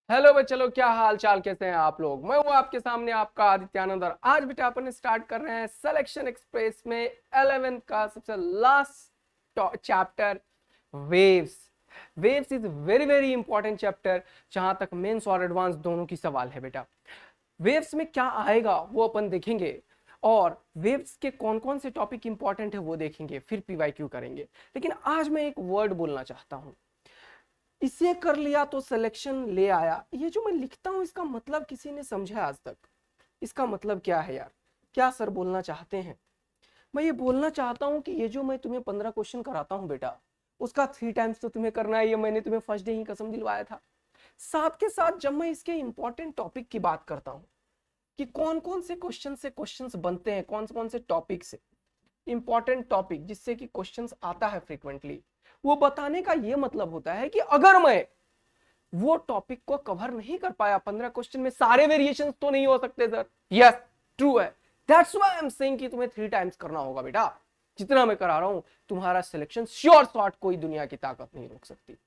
Hello बच्चे लोग, क्या हाल चाल, कैसे हैं आप लोग। मैं हूँ आपके सामने आपका आदित्यानंद और आज बेटा अपन स्टार्ट कर रहे हैं सिलेक्शन एक्सप्रेस में 11th का सबसे last chapter waves. Waves is very very important chapter, जहां तक मेंस और एडवांस दोनों की सवाल है बेटा। वेव्स में क्या आएगा वो अपन देखेंगे और वेव्स के कौन कौन से टॉपिक इंपॉर्टेंट है वो देखेंगे, फिर पीवाईक्यू करेंगे। लेकिन आज मैं एक वर्ड बोलना चाहता हूं। इसे कर लिया तो सिलेक्शन ले आया, ये जो मैं लिखता हूं इसका मतलब किसी ने समझा आज तक? इसका मतलब क्या है यार? क्या सर बोलना चाहते हैं? मैं ये बोलना चाहता हूं कि ये जो मैं तुम्हें 15 क्वेश्चन कराता हूं बेटा, उसका 3 टाइम्स तो तुम्हें करना है। ये मैंने तुम्हें फर्स्ट डे ही कसम दिलवाया था। साथ के साथ जब मैं इसके इंपॉर्टेंट टॉपिक की बात करता हूं कि कौन कौन से क्वेश्चंस बनते हैं, कौन कौन से टॉपिक से इंपॉर्टेंट टॉपिक जिससे कि क्वेश्चंस आता है फ्रीक्वेंटली, वो बताने का ये मतलब होता है कि अगर मैं वो टॉपिक को कवर नहीं कर पाया 15 क्वेश्चन में, सारे वेरिएशंस तो नहीं हो सकते सर। यस, ट्रू है। That's why I am saying कि तुम्हें 3 टाइम्स करना होगा बेटा। जितना मैं करा रहा हूं तुम्हारा सिलेक्शन श्योर शॉट कोई दुनिया की ताकत नहीं रोक सकती।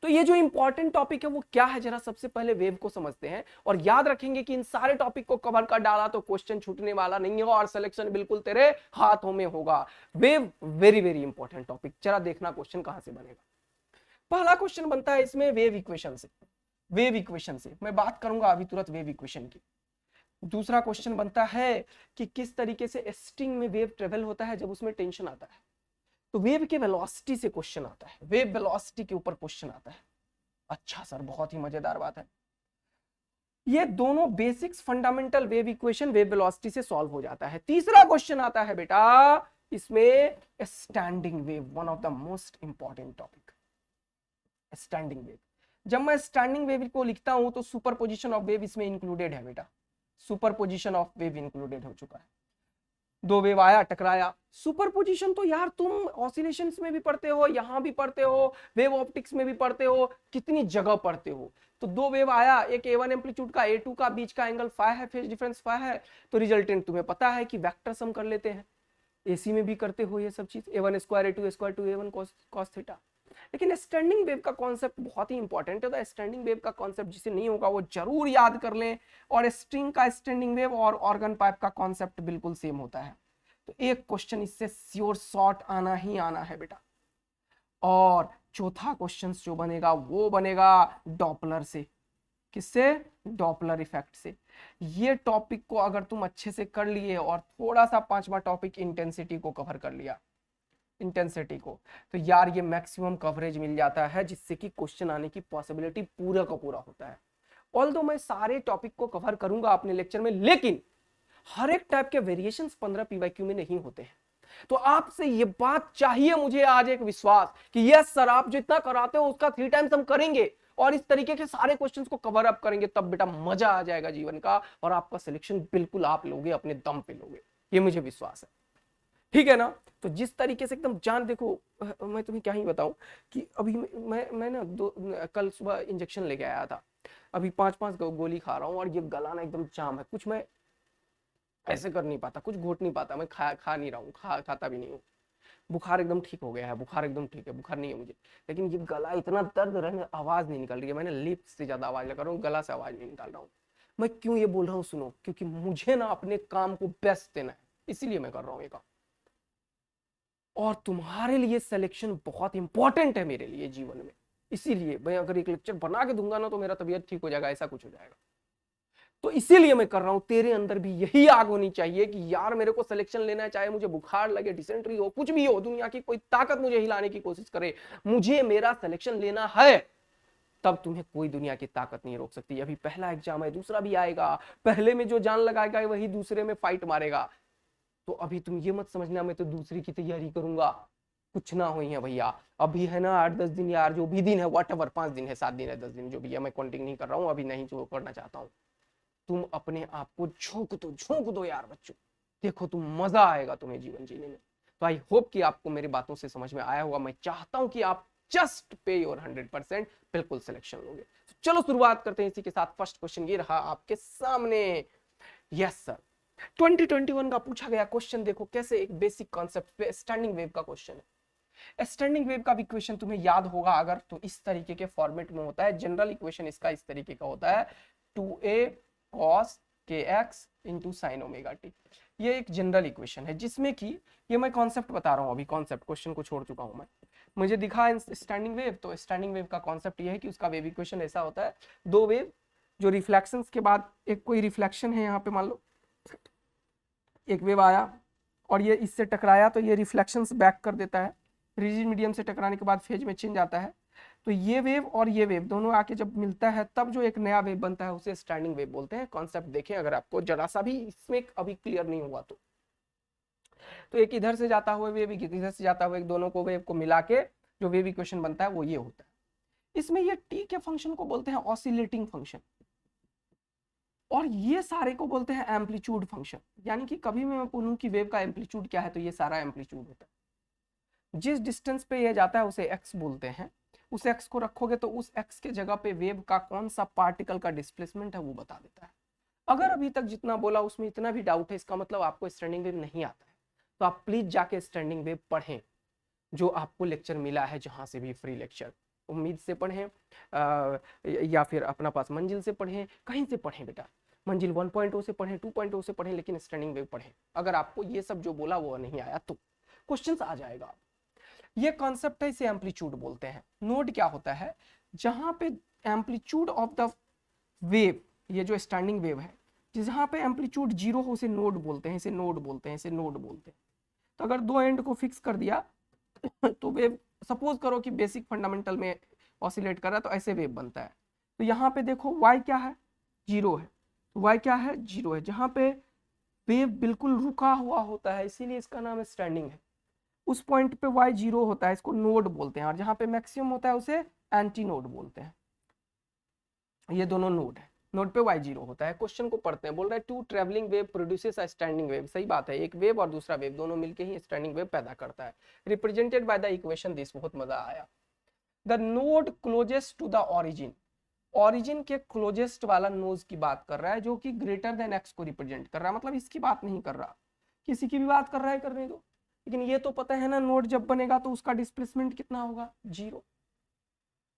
तो ये जो इंपॉर्टेंट टॉपिक है वो क्या है, जरा सबसे पहले वेव को समझते हैं और याद रखेंगे कि इन सारे टॉपिक को कवर कर डाला तो क्वेश्चन छूटने वाला नहीं है और सिलेक्शन बिल्कुल तेरे हाथों में होगा। Wave very very important topic. जरा देखना क्वेश्चन कहां से बनेगा। पहला क्वेश्चन बनता है इसमें वेव इक्वेशन से। वेव इक्वेशन से मैं बात करूंगा अभी तुरंत वेव इक्वेशन की। दूसरा क्वेश्चन बनता है कि किस तरीके से स्ट्रिंग में वेव ट्रेवल होता है जब उसमें टेंशन आता है। तो वेव के वेलोसिटी से क्वेश्चन आता है, वेव वेलोसिटी के ऊपर क्वेश्चन आता है। अच्छा सर, बहुत ही मजेदार बात है। ये दोनों basics fundamental wave equation wave velocity से सॉल्व हो जाता है। तीसरा क्वेश्चन आता है बेटा इसमें standing wave, one of the most important topic. Standing wave, जब मैं स्टैंडिंग वेव को लिखता हूं तो सुपरपोजिशन ऑफ वेव इसमें इंक्लूडेड है बेटा। सुपरपोजिशन ऑफ वेव इंक्लूडेड हो चुका है। दो वेव आया, टकराया। सुपरपोजिशन तो यार तुम ऑसिलेशंस में भी पढ़ते हो, यहां भी पढ़ते हो, वेव ऑप्टिक्स में भी पढ़ते हो, कितनी जगह पढ़ते हो। तो दो वेव आया, एक A1 एम्पलीट्यूड का, A2 का, बीच का एंगल फाइ है, फेज डिफरेंस फाइ है। तो रिजल्टेंट तुम्हें पता है कि वेक्टर सम कर लेते हैं। एसी में भी करते हो ये सब चीज, A1 square A2 square two A1 cos theta. लेकिन स्टैंडिंग वेव का कॉन्सेप्ट बहुत ही इंपॉर्टेंट है। तो स्टैंडिंग वेव का कॉन्सेप्ट जिसे नहीं होगा वो जरूर याद कर लें। और स्ट्रिंग का स्टैंडिंग वेव और ऑर्गन पाइप का कॉन्सेप्ट बिल्कुल सेम होता है। तो एक क्वेश्चन इससे श्योर शॉर्ट आना ही आना है बेटा। और चौथा क्वेश्चन जो बनेगा वो बनेगा डॉपलर से। किससे? डॉपलर इफेक्ट से। ये टॉपिक को अगर तुम अच्छे से कर लिए और थोड़ा सा पांचवा टॉपिक इंटेंसिटी को कवर कर लिया, इंटेंसिटी को, तो यार ये मैक्सिमम कवरेज मिल जाता है जिससे कि क्वेश्चन आने की पॉसिबिलिटी पूरा का पूरा होता है। ऑल्दो मैं सारे टॉपिक को कवर करूंगा अपने लेक्चर में, लेकिन हर एक टाइप के वेरिएशंस 15 पीवाईक्यू में नहीं होते हैं। तो आपसे ये बात चाहिए मुझे आज, एक विश्वास कि यस सर आप जितना कराते हो उसका 3 टाइम्स हम करेंगे और इस तरीके के सारे क्वेश्चंस को कवर अप करेंगे, तब बेटा मजा आ जाएगा जीवन का और आपका सिलेक्शन बिल्कुल आप लोगे, अपने दम पे लोगे, ये मुझे विश्वास है। ठीक है ना? तो जिस तरीके से एकदम जान, देखो मैं तुम्हें क्या ही बताऊं कि अभी मैं ना कल सुबह इंजेक्शन लेके आया था। अभी 5-5 गोली खा रहा हूँ और ये गला ना एकदम जाम है। कुछ मैं ऐसे कर नहीं पाता, कुछ घोट नहीं पाता, मैं खा नहीं रहा हूँ, खाता भी नहीं हूँ। बुखार एकदम ठीक हो गया है, बुखार एकदम ठीक है, बुखार नहीं है मुझे। लेकिन ये गला इतना दर्द रहने, आवाज नहीं निकल रही है। मैंने लिप्स से ज्यादा आवाज लगा रहा हूँ, गला से आवाज नहीं निकाल रहा हूँ। मैं क्यों ये बोल रहा हूँ सुनो, क्योंकि मुझे ना अपने काम को बेस्ट देना है, इसीलिए मैं कर रहा हूँ ये काम। और तुम्हारे लिए सिलेक्शन बहुत इंपॉर्टेंट है मेरे लिए जीवन में। इसीलिए मैं अगर एक लेक्चर बना के दूंगा ना तो मेरा तबीयत ठीक हो जाएगा, ऐसा कुछ हो जाएगा। तो इसीलिए मैं कर रहा हूं। तेरे अंदर भी यही आग होनी चाहिए कि यार मेरे को सिलेक्शन लेना है, चाहे मुझे बुखार लगे, डिसेंट्री हो, कुछ भी हो, दुनिया की कोई ताकत मुझे हिलाने की कोशिश करे, मुझे मेरा सिलेक्शन लेना है। तब तुम्हें कोई दुनिया की ताकत नहीं रोक सकती। अभी पहला एग्जाम है, दूसरा भी आएगा। पहले में जो जान लगाएगा वही दूसरे में फाइट मारेगा। तो अभी तुम ये मत समझना मैं तो दूसरी की तैयारी करूंगा, कुछ ना हुई है भैया। अभी है ना 8-10 दिन यार, जो भी दिन है, वट एवर, 5 दिन है, 7 दिन है, 10 दिन, जो भी है, मैं काउंटिंग नहीं कर रहा हूँ अभी, नहीं जो करना चाहता हूँ। तुम अपने आप को झोंक दो यार बच्चों। देखो तुम, मजा आएगा तुम्हें जीवन जीने में। तो आई होप कि आपको मेरी बातों से समझ में आया होगा। मैं चाहता हूं कि आप जस्ट पे योर 100%, बिल्कुल सिलेक्शन लोगे। तो चलो शुरुआत करते हैं इसी के साथ। फर्स्ट क्वेश्चन ये रहा आपके सामने। यस सर, 2021 का पूछा गया क्वेश्चन। देखो कैसे एक बेसिक कॉन्सेप्ट पे स्टैंडिंग वेव का क्वेश्चन है। स्टैंडिंग वेव का भी इक्वेशन तुम्हें याद होगा अगर तो इस तरीके के फॉर्मेट में होता है। जनरल इक्वेशन इसका इस तरीके का होता है 2a cos kx into sine omega T. ये एक जनरल इक्वेशन है जिसमें कि ये मैं कॉन्सेप्ट बता रहा हूँ, अभी कॉन्सेप्ट, क्वेश्चन को छोड़ चुका हूँ मैं। मुझे दिखा स्टैंडिंग वेव, तो स्टैंडिंग वेव का कॉन्सेप्ट ये है कि उसका वेव इक्वेशन ऐसा होता है, दो वेव जो रिफ्लेक्शंस के बाद, एक कोई रिफ्लेक्शन है यहाँ पे, मान लो एक वेव आया और ये इससे टकराया तो ये रिफ्लेक्शंस बैक कर देता है, रिजिड मीडियम से टकराने के बाद फेज में चेंज आता है, तो ये वेव और ये वेव दोनों आके जब मिलता है तब जो एक नया वेव बनता है उसे स्टैंडिंग वेव बोलते हैं। कॉन्सेप्ट देखें अगर आपको जरा सा भी इसमें अभी क्लियर नहीं हुआ तो एक इधर से जाता हुआ वेव, एक इधर से जाता हुआ, एक दोनों को वेव को मिला के जो वेव इक्वेशन बनता है वो ये होता है। इसमें ये टी के फंक्शन को बोलते हैं ऑसिलेटिंग फंक्शन और ये सारे को बोलते हैं एम्पलीट्यूड फंक्शन। यानी कि कभी मैं बोलूं कि वेव का एम्पलीट्यूड क्या है तो ये सारा एम्पलीट्यूड होता है। जिस डिस्टेंस पे ये जाता है उसे एक्स बोलते हैं, उस एक्स को रखोगे तो उस एक्स के जगह पे वेव का कौन सा पार्टिकल का डिस्प्लेसमेंट है वो बता देता है। अगर अभी तक जितना बोला उसमें इतना भी डाउट है, इसका मतलब आपको स्टैंडिंग वेव नहीं आता है, तो आप प्लीज जाके स्टैंडिंग वेव पढ़ें जो आपको लेक्चर मिला है, जहां से भी फ्री लेक्चर, उम्मीद से पढ़ें या फिर अपना पास मंजिल से पढ़ें, कहीं से पढ़ें बेटा, मंजिल 1.0 से पढ़ें, 2.0 से पढ़ें, लेकिन स्टैंडिंग वेव पढ़ें। अगर आपको ये सब जो बोला वो नहीं आया तो क्वेश्चंस आ जाएगा। ये कॉन्सेप्ट है, इसे एम्पलीट्यूड बोलते हैं। नोड क्या होता है, जहां पे एम्पलीट्यूड ऑफ द वेव, ये जो स्टैंडिंग वेव है, जहां पे एम्पलीट्यूड जीरो हो उसे नोड बोलते हैं, इसे नोड बोलते हैं, इसे नोड बोलते हैं। तो अगर दो एंड को फिक्स कर दिया तो वेव, सपोज करो कि बेसिक फंडामेंटल में ऑसिलेट कर रहा है तो ऐसे वेव बनता है। तो यहाँ पे देखो y क्या है, जीरो है, तो y क्या है, जीरो है। जहां पे वेव बिल्कुल रुका हुआ होता है इसीलिए इसका नाम स्टैंडिंग है, उस पॉइंट पे y जीरो होता है, इसको नोड बोलते हैं, और जहां पे मैक्सिमम होता है उसे एंटी नोड बोलते हैं। ये दोनों नोड है, नोड पे y जीरो होता है। क्वेश्चन को पढ़ते हैं, बोल रहा है two travelling wave produces a standing wave. सही बात है, एक वेव और दूसरा वेव दोनों मिलके ही स्टैंडिंग वेव पैदा करता है, represented by the equation this. बहुत मजा आया। The node closest to the origin, origin के क्लोजेस्ट वाला नोज की बात कर रहा है जो कि ग्रेटर देन एक्स को रिप्रेजेंट कर रहा है, मतलब इसकी बात नहीं कर रहा, किसी की भी बात कर रहा है, करने दो। लेकिन ये तो पता है ना, नोड जब बनेगा तो उसका डिस्प्लेसमेंट कितना होगा, जीरो,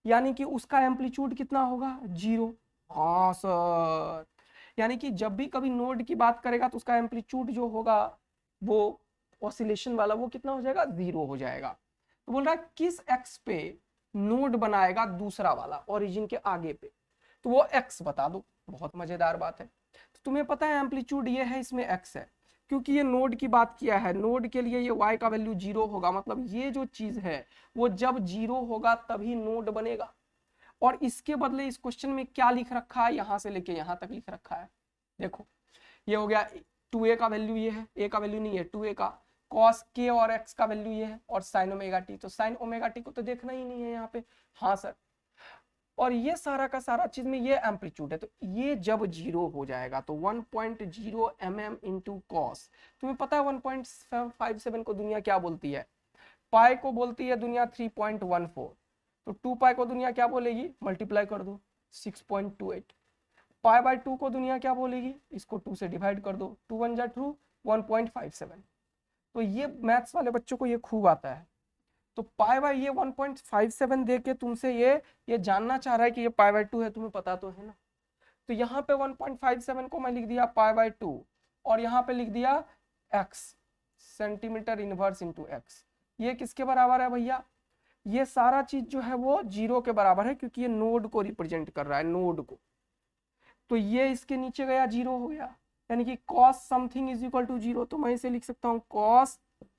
यानी कि उसका एम्पलीट्यूड कितना होगा, जीरो। हाँ सर, यानी कि जब भी कभी नोड की बात करेगा तो उसका एम्पलीट्यूड जो होगा वो ऑसिलेशन वाला वो कितना हो जाएगा, जीरो हो जाएगा। तो बोल रहा है किस एक्स पे नोड बनाएगा दूसरा वाला ओरिजिन के आगे पे, तो वो एक्स बता दो। बहुत मजेदार बात है। तो तुम्हें पता है एम्पलीट्यूड ये है, इसमें एक्स है, क्योंकि ये नोड की बात किया है, नोड के लिए ये y का वैल्यू जीरो होगा, मतलब ये जो चीज है वो जब जीरो होगा तभी नोड बनेगा। और इसके बदले इस क्वेश्चन में क्या लिख रखा है, यहां से लेके यहां तक लिख रखा है, देखो ये हो गया 2a का वैल्यू ये है, a का वैल्यू नहीं है 2a का, cos k और x का वैल्यू ये है, और sin ओमेगा t, तो sin ओमेगा t को तो देखना ही नहीं है यहाँ पे। हाँ सर, और ये सारा का सारा चीज में ये एम्पलीट्यूड है, तो ये जब जीरो हो जाएगा तो 1.0 mm इंटू कॉस। तुम्हें पता है 1.57 को दुनिया क्या बोलती है, पाई को बोलती है दुनिया 3.14, तो 2 पाई को दुनिया क्या बोलेगी, मल्टीप्लाई कर दो 6.28। पाई बाय 2 को दुनिया क्या बोलेगी, इसको 2 से डिवाइड कर दो, 2 1 जा 2, 1.57। तो ये मैथ्स वाले बच्चों को ये खूब आता है। तो पाई बाय ये 1.57 दे के तुमसे ये जानना चाह रहा है कि ये पाई बाय 2 है, तुम्हें पता तो है ना। तो यहाँ पे 1.57 को मैं लिख दिया पाई बाय 2, और यहाँ पे लिख दिया x, centimetre inverse into x. ये किसके बराबर है भैया, ये सारा चीज जो है वो जीरो के बराबर है, क्योंकि ये नोड को रिप्रेजेंट कर रहा है, नोड को। तो ये इसके नीचे गया, जीरो हो गया, यानी कि cos something is equal to zero. तो मैं इसे लिख सकता हूँ cos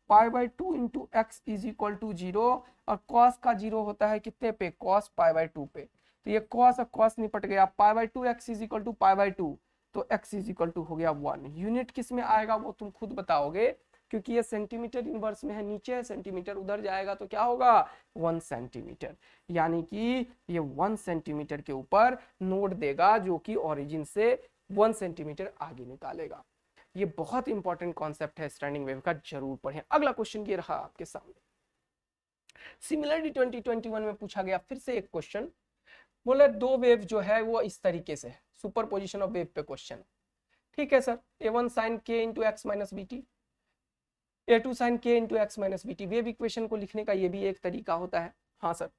pi by 2 into X is equal to zero, और cos का जीरो होता है कितने पे, cos पाई बाय 2 पे। तो ये cos और cos निपट गया, pi by 2 X is equal to pi by 2, तो x इज इक्वल टू हो गया 1। यूनिट किस में आएगा वो तुम खुद बताओगे, क्योंकि ये सेंटीमीटर इनवर्स में है, नीचे है सेंटीमीटर, उधर जाएगा तो क्या होगा 1 सेंटीमीटर, यानी कि ये 1 सेंटीमीटर के ऊपर नोड देगा जो कि ओरिजिन से 1 सेंटीमीटर आगे निकालेगा। ये बहुत इंपॉर्टेंट कॉन्सेप्ट है स्टैंडिंग वेव का, जरूर पढ़ें। अगला क्वेश्चन ये रहा आपके सामने, सिमिलरली 2021 में पूछा गया फिर से एक क्वेश्चन। बोले दो वेव जो है वो इस तरीके से है, सुपर पोजिशन ऑफ वेव पे क्वेश्चन। ठीक है sir, a1 sin k into X minus B T, a2 sin k into X minus B T. Wave equation को लिखने का ये भी एक तरीका होता है। हाँ सर,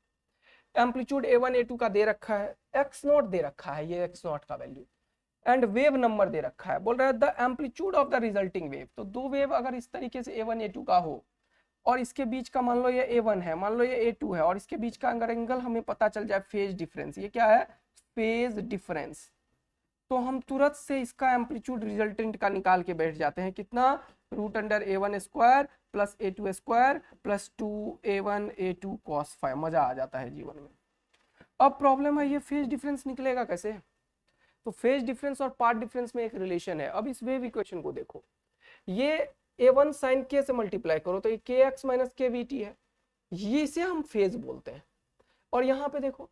एम्पलीट्यूड a1 a2 का दे रखा है, x नॉट दे रखा है, ये x नॉट का वैल्यू, एंड वेव नंबर दे रखा है। बोल रहा है the amplitude of the resulting wave. तो दो वेव अगर इस तरीके से a1 a2 का हो और इसके बीच का मान लो ये a1 है, मान लो ये a2 है, और इसके बीच का अगर एंगल हमें पता चल जाए फेज डिफरेंस, ये क्या है, फेज डिफरेंस, तो हम तुरंत से इसका एम्पलीट्यूड रिजल्टेंट का निकाल के बैठ जाते हैं। कितना, root under a1 square plus a2 square plus 2a1 a2 cos five. मजा आ जाता है जीवन में। अब प्रॉब्लम है ये फेज डिफरेंस निकलेगा कैसे। तो फेज डिफरेंस और पार्ट डिफरेंस में एक रिलेशन है। अब इस वेव इक्वेशन को देखो, ये a1 sin k से मल्टीप्लाई करो तो ये kx माइनस के वी टी है, ये इसे हम फेज बोलते हैं। और यहाँ पे देखो,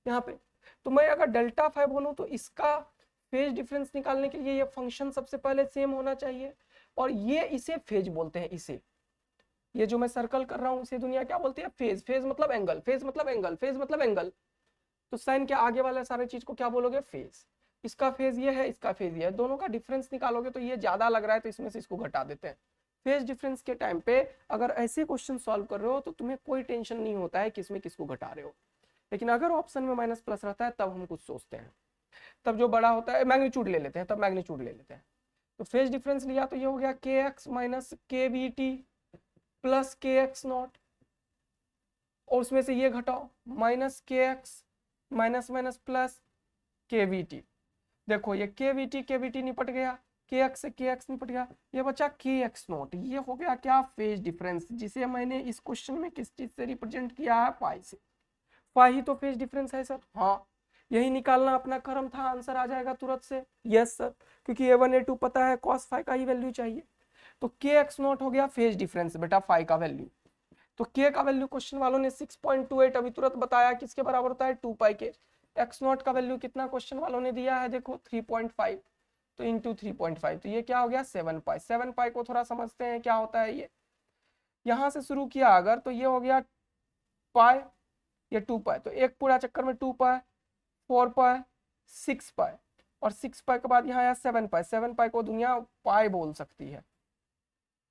यहाँ पे तो मैं अगर डेल्टा फाइव बोलूँ तो इसका फेज डिफरेंस निकालने के लिए ये फंक्शन सबसे पहले सेम होना चाहिए, और ये इसे फेज बोलते हैं। इसे, ये जो मैं सर्कल कर रहा हूँ इसे दुनिया क्या बोलती है, फेज। फेज मतलब एंगल, फेज मतलब एंगल, फेज मतलब एंगल। तो साइन के आगे वाले सारे चीज को क्या बोलोगे, फेज। इसका फेज ये है, इसका फेज ये है, दोनों का डिफरेंस निकालोगे तो ये ज्यादा लग रहा है तो इसमें से इसको घटा देते हैं। फेज डिफरेंस के टाइम पे अगर ऐसे क्वेश्चन सॉल्व कर रहे हो तो तुम्हें कोई टेंशन नहीं होता है किसमें किसको घटा रहे हो। लेकिन अगर ऑप्शन में माइनस प्लस रहता है तब हम कुछ सोचते हैं, तब जो बड़ा होता है मैग्नीट्यूड ले लेते हैं, तब मैग्नीट्यूड ले लेते हैं। तो फेज डिफरेंस लिया तो ये हो गया के एक्स माइनस के बी टी प्लस के एक्स नॉट, और उसमें से ये घटाओ माइनस के एक्स माइनस माइनस प्लस के वी टी। देखो ये के वी टी निपट गया, के एक्स से के एक्स निपट गया, ये बचा के एक्स नॉट। ये हो गया क्या, फेज डिफरेंस, जिसे मैंने इस क्वेश्चन में किस चीज से रिप्रेजेंट किया है, पाई से। पाई ही तो फेज डिफरेंस है सर। हाँ, यही निकालना अपना कर्म था, आंसर आ जाएगा तुरंत से। यस सर, क्योंकि a1 a2 पता है, cos फाइव का ही वैल्यू चाहिए। तो के एक्स नॉट हो गया फेज डिफरेंस बेटा, फाइव का वैल्यू। तो के का वैल्यू क्वेश्चन वालों ने 6.28 अभी तुरंत बताया, किसके बराबर होता है, 2 पाई के। एक्स नॉट का वैल्यू कितना क्वेश्चन वालों ने दिया है, देखो 3.5, तो इंटू 3.5, तो ये क्या हो गया 7 पाई। 7 पाई को थोड़ा समझते हैं क्या होता है ये। यहां से शुरू किया अगर तो ये हो गया पाई, ये 2 पाई, तो एक पूरा चक्कर में 2 पाई, 4 पाई, 6 पाई, और 6 पाई के बाद यहाँ आया 7 पाई। 7 पाई को दुनिया पाई बोल सकती है,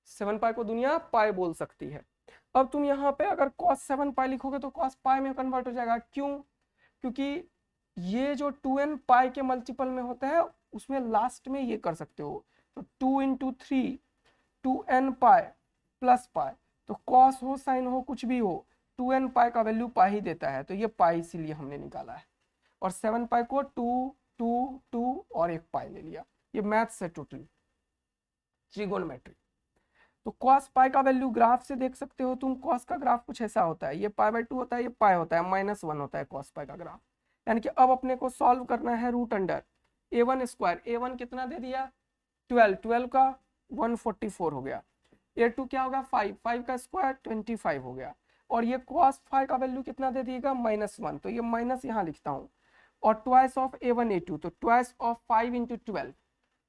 7 पाई को दुनिया पाई बोल सकती है। अब तुम यहाँ पे अगर cos 7 पाई लिखोगे तो cos पाई में कन्वर्ट हो जाएगा। क्यों, क्योंकि ये जो 2n पाई के मल्टीपल में होता है उसमें लास्ट में ये कर सकते हो, तो 2 into 3 2n pi plus pi, तो cos हो साइन हो कुछ भी हो 2n पाई का वैल्यू पाई ही देता है, तो ये पाई इसीलिए हमने निकाला है। और 7 पाई को 2 2 2 और 1 पाई ले लिया। ये मैथ्स है टोटली, ट्रिगोनोमेट्री। तो cos पाई का वैल्यू ग्राफ से देख सकते हो तुम। cos का ग्राफ कुछ ऐसा होता है, ये पाई/2 होता है, ये पाई होता है, -1 होता है cos पाई का ग्राफ। यानी कि अब अपने को सॉल्व करना है root under a1 square. a1 कितना दे दिया 12, 12 का 144 हो गया। a2 क्या होगा 5, 5 का स्क्वायर 25 हो गया। और ये cos फाइव का वैल्यू कितना दे दिएगा -1, तो ये माइनस यहाँ लिखता हूँ। और ट्वाइस ऑफ a1 a2, तो ट्वाइस ऑफ 5 इंटू 12,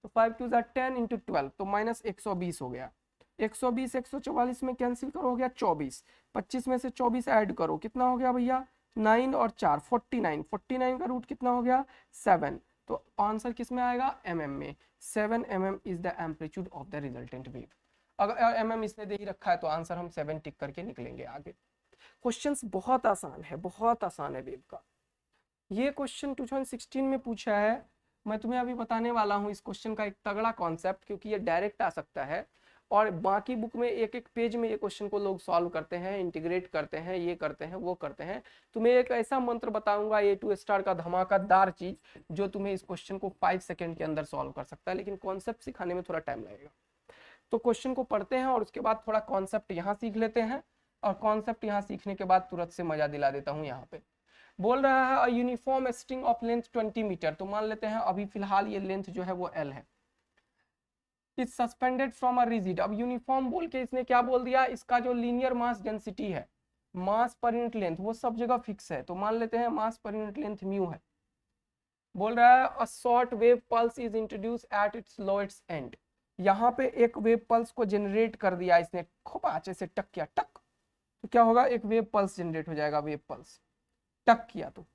तो 5 2 10 इंटू 12, तो माइनस 120 हो गया। 120 144 में कैंसिल करो, हो गया 24। 25 में से 24 ऐड करो, कितना हो गया भैया 9 और 4 49। 49 का रूट कितना हो गया 7। तो आंसर किस में आएगा, mm में। 7 mm is the amplitude of the resultant wave. अगर mm इसने दे ही रखा है तो आंसर हम 7 टिक करके निकलेंगे आगे। क्वेश्चंस बहुत आसान है, बहुत आसान है वेव का। ये क्वेश्चन 2016 में पूछा है। मैं तुम्हें अभी बताने वाला हूँ इस क्वेश्चन का एक तगड़ा कॉन्सेप्ट, क्योंकि ये डायरेक्ट आ सकता है और बाकी बुक में एक एक पेज में ये क्वेश्चन को लोग सॉल्व करते हैं, इंटीग्रेट करते हैं, ये करते हैं, वो करते हैं। तुम्हें एक ऐसा मंत्र बताऊंगा A2 स्टार का धमाकेदार चीज, जो तुम्हें इस क्वेश्चन को 5 सेकंड के अंदर सॉल्व कर सकता है, लेकिन कॉन्सेप्ट सिखाने में थोड़ा टाइम लगेगा। तो क्वेश्चन को पढ़ते हैं और उसके बाद थोड़ा कॉन्सेप्ट यहाँ सीख लेते हैं, और कॉन्सेप्ट यहाँ सीखने के बाद तुरंत से मजा दिला देता हूँ। यहाँ पे बोल रहा है uniform string of length 20 metre, तो मान लेते हैं अभी फिलहाल ये लेंथ जो है वो L है। Is suspended from a rigid. अब यूनिफॉर्म बोल के इसने क्या बोल दिया, इसका जो लीनियर मास डेंसिटी है, मास पर यूनिट लेंथ, वो सब जगह फिक्स है। तो मान लेते हैं मास पर यूनिट लेंथ म्यू है। बोल रहा है अ short wave pulse is introduce at its lowest and. यहाँ पे एक वेव पल्स को जनरेट कर दिया इसने, खूब अच्छे से टक किया, टक, तो क्या होगा, एक वेव पल्स जनरेट हो जाएगा। वेव पल्स टक किया तो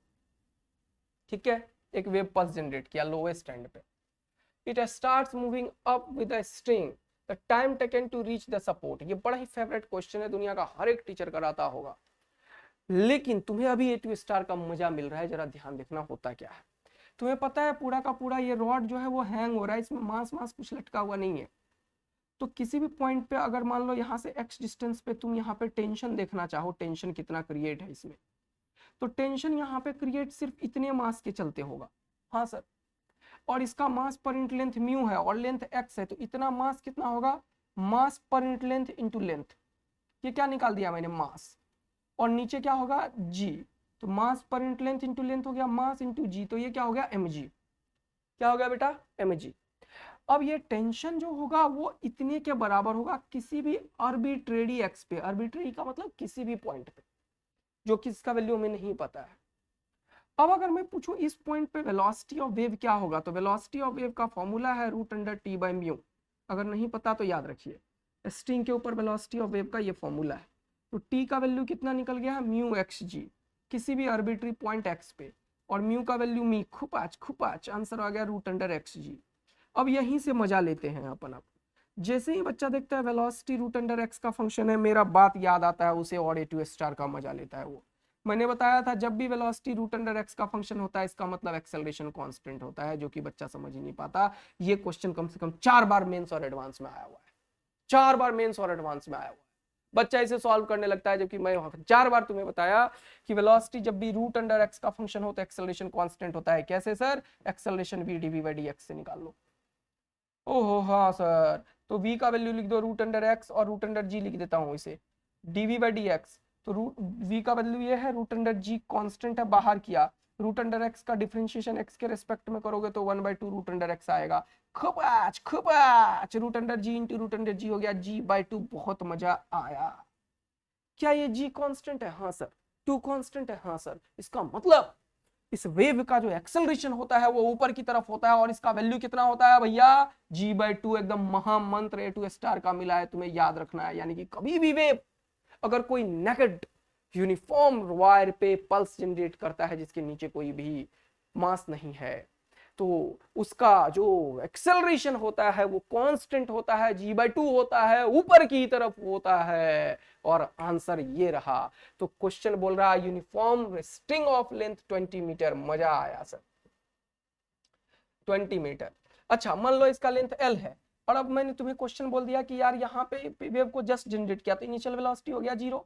ठीक है, एक वेव पल्स जनरेट किया लोएस्ट एंड पे। It starts moving up with a string the time taken to reach the support. ये बड़ा ही फेवरेट क्वेश्चन है, दुनिया का हर एक टीचर कराता होगा, लेकिन तुम्हें अभी A2 स्टार का मजा मिल रहा है। जरा ध्यान देखना होता क्या है। तुम्हें पता है पूरा का पूरा ये रॉड जो है वो हैंग हो रहा है, इसमें मास मास कुछ लटका हुआ नहीं है। तो किसी भी पॉइंट पे अगर मान लो यहाँ से x डिस्टेंस पे तुम यहाँ पे टेंशन देखना चाहो, टेंशन कितना क्रिएट है इसमें, तो टेंशन यहाँ पे क्रिएट सिर्फ इतने मास के चलते होगा। हाँ सर, और इसका मास पर यूनिट लेंथ म्यू है और लेंथ x है, तो इतना मास कितना होगा, मास per unit length into length. ये क्या निकाल दिया मैंने, मास, और नीचे क्या होगा g, तो मास per unit length into length हो गया मास इंटू g, तो ये क्या हो गया mg। क्या हो गया बेटा, mg। अब ये टेंशन जो होगा वो इतने के बराबर होगा किसी भी आर्बिट्रेरी एक्स पे, आर्बिट्रेरी का मतलब किसी भी पॉइंट पे जो कि इसका वैल्यू हमें नहीं पता है। अब अगर मैं पूछूं इस पॉइंट पे वेलोसिटी ऑफ वेव क्या होगा, तो वेलोसिटी ऑफ वेव का फॉर्मूला है √T/μ। अगर नहीं पता तो याद रखिए, स्ट्रिंग के ऊपर वेलोसिटी ऑफ वेव का ये फॉर्मूला है। तो टी का वैल्यू कितना निकल गया है, μxg, किसी भी आर्बिट्री पॉइंट एक्स पे, और म्यू का वैल्यू मी, खुपाच आंसर आ गया √xg। अब यहीं से मजा लेते हैं अपन। अब जैसे ही बच्चा देखता है वेलोसिटी √x का फंक्शन है, मेरा बात याद आता है उसे, और A2 स्टार का मजा लेता है वो। मैंने बताया था जब भी वेलोसिटी √x का फंक्शन होता है इसका मतलब एक्सेलरेशन कांस्टेंट होता है, जो कि बच्चा समझ ही नहीं पाता। ये क्वेश्चन कम से कम 4 बार मेंस और एडवांस में आया हुआ है, 4 बार मेंस और एडवांस में आया हुआ है। बच्चा इसे सॉल्व करने लगता है, जबकि मैं 4 बार तुम्हें बताया कि वेलोसिटी जब भी √x का फंक्शन हो तो एक्सेलरेशन कांस्टेंट होता है। कैसे सर, एक्सेलरेशन v dv/dx से निकाल लो। ओहो हाँ सर, तो v का वैल्यू लिख दो √x और √g लिख देता हूँ इसे dv/dx। तो v का वैल्यू ये है, √g कांस्टेंट है बाहर किया, √x का डिफरेंशिएशन x के रेस्पेक्ट में करोगे तो 1/2 √x आएगा। खपाच √g इंटू √g हो गया g/2। बहुत मजा आया। क्या ये g कांस्टेंट है, हाँ सर। 2 कांस्टेंट है, हाँ सर। इसका मतलब इस वेव का जो एक्सेलरेशन होता है वो ऊपर की तरफ होता है, और इसका वैल्यू कितना होता है भैया, g/2। एकदम महामंत्र A2 स्टार का मिला है, तुम्हें याद रखना है। यानी कि कभी भी वेव अगर कोई नेकेड यूनिफॉर्म वायर पे पल्स जनरेट करता है जिसके नीचे कोई भी मास नहीं है, तो उसका जो एक्सेलरेशन होता है वो कांस्टेंट होता है, g/2 होता है, ऊपर की तरफ होता है। और आंसर ये रहा। तो क्वेश्चन बोल रहा है uniform string of length 20 metre. मजा आया सर, 20 मीटर। अच्छा मान लो इसका लेंथ l है, और अब मैंने तुम्हें क्वेश्चन बोल दिया कि यार यहाँ पे वेव को जस्ट जनरेट किया तो इनिशियल वेलोसिटी हो गया 0,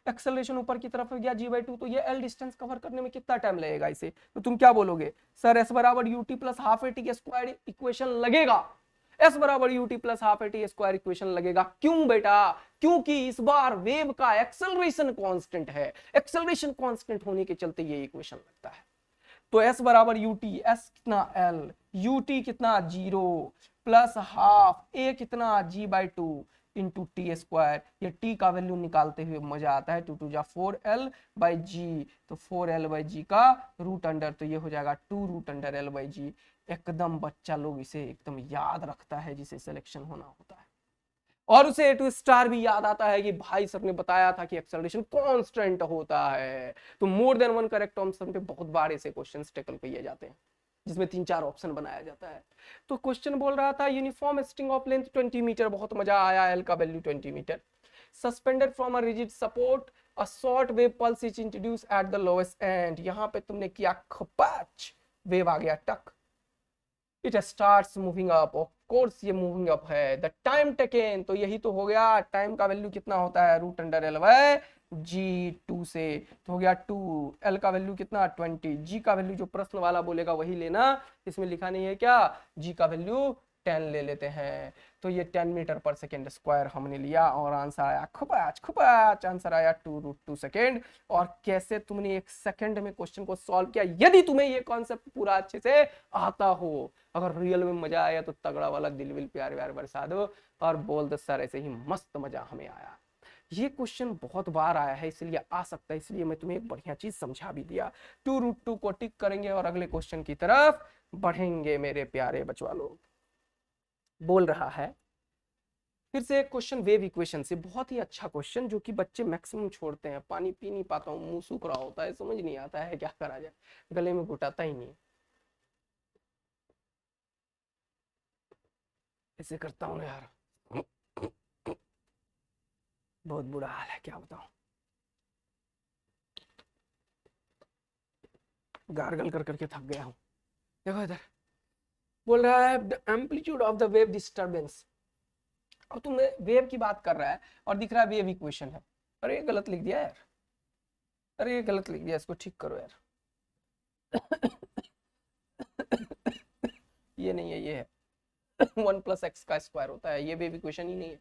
एक्सेलरेशन ऊपर की तरफ हो गया g/2, तो ये l डिस्टेंस कवर करने में कितना टाइम लगेगा इसे, तो तुम क्या बोलोगे, सर s बराबर ut plus half at square equation लगेगा। s बराबर ut plus half at square equation लगेगा। क्यों बेटा, क्योंकि इस बार वेव का एक्सेलरेशन कांस्टेंट है, एक्सेलरेशन कांस्टेंट होने के चलते ये इक्वेशन लगता है। तो s बराबर ut, s कितना l, ut कितना 0 प्लस हाफ a कितना g/2 इंटू टी स्क्वायर। ये टी का वैल्यू निकालते हुए मजा आता है, 2 2 जा 4l/g, तो 4l/g का रूट अंडर, तो ये हो जाएगा 2√l/g। एकदम बच्चा लोग इसे एकदम याद रखता है जिसे सिलेक्शन होना होता है, और उसे A2 स्टार भी याद आता है कि भाई सर ने बताया था कि एक्सेलरेशन कांस्टेंट होता है। तो more than one correct option पे बहुत बार ऐसे क्वेश्चंस टैकल किए जाते हैं जिसमें 3-4 ऑप्शन बनाया जाता है। तो क्वेश्चन बोल रहा था uniform string of length 20 metre. बहुत मजा आया, एल का value 20 metre. Suspended from a rigid support, a short wave pulse is introduce at the lowest end. यहां पे तुमने किया खपाच, वेव आ गया टक, it starts moving up. Of course ये मूविंग अप है। द टाइम टेकन, तो यही तो हो गया, टाइम का वैल्यू कितना होता है, √l/g2 से, तो हो गया 2। l का वैल्यू कितना 20, g का वैल्यू जो प्रश्न वाला बोलेगा वही लेना, इसमें लिखा नहीं है क्या, g का वैल्यू 10 ले लेते हैं। तो ये 10 मीटर पर सेकेंड स्क्वायर हमने लिया, और आंसर आया खुपाच आंसर आया 2√2 सेकेंड। और कैसे तुमने 1 सेकेंड में क्वेश्चन को सॉल्व किया, यदि तुम्हें ये कॉन्सेप्ट पूरा अच्छे से आता हो। अगर रियल में मजा आया तो तगड़ा वाला दिल विल प्यार व्यार बरसा दो और बोल दो सर ऐसे ही मस्त मजा हमें आया। ये क्वेश्चन बहुत बार आया है इसलिए आ सकता है, इसलिए मैं तुम्हें एक बढ़िया चीज समझा भी दिया। 2√2 को टिक करेंगे और अगले क्वेश्चन की तरफ बढ़ेंगे मेरे प्यारे बचवा लोग। बोल रहा है फिर से एक क्वेश्चन वेव इक्वेशन से, बहुत ही अच्छा क्वेश्चन जो कि बच्चे मैक्सिमम छोड़ते हैं। पानी पी नहीं पाता हूँ, मुंह सूख रहा होता है, समझ नहीं आता है क्या करा जाए, गले में घुटाता ही नहीं, ऐसे करता हूँ यार। बहुत बुरा हाल है, क्या बताऊं, गार्गल कर करके थक गया हूं। देखो इधर बोल रहा है the amplitude of the wave disturbance. अब तुम वेव की बात कर रहा है और दिख रहा है वेव इक्वेशन है। अरे ये गलत लिख दिया यार, अरे ये गलत लिख दिया, इसको ठीक करो यार। ये नहीं है, ये है 1 + x का स्क्वायर होता है, ये वेव इक्वेशन ही नहीं है।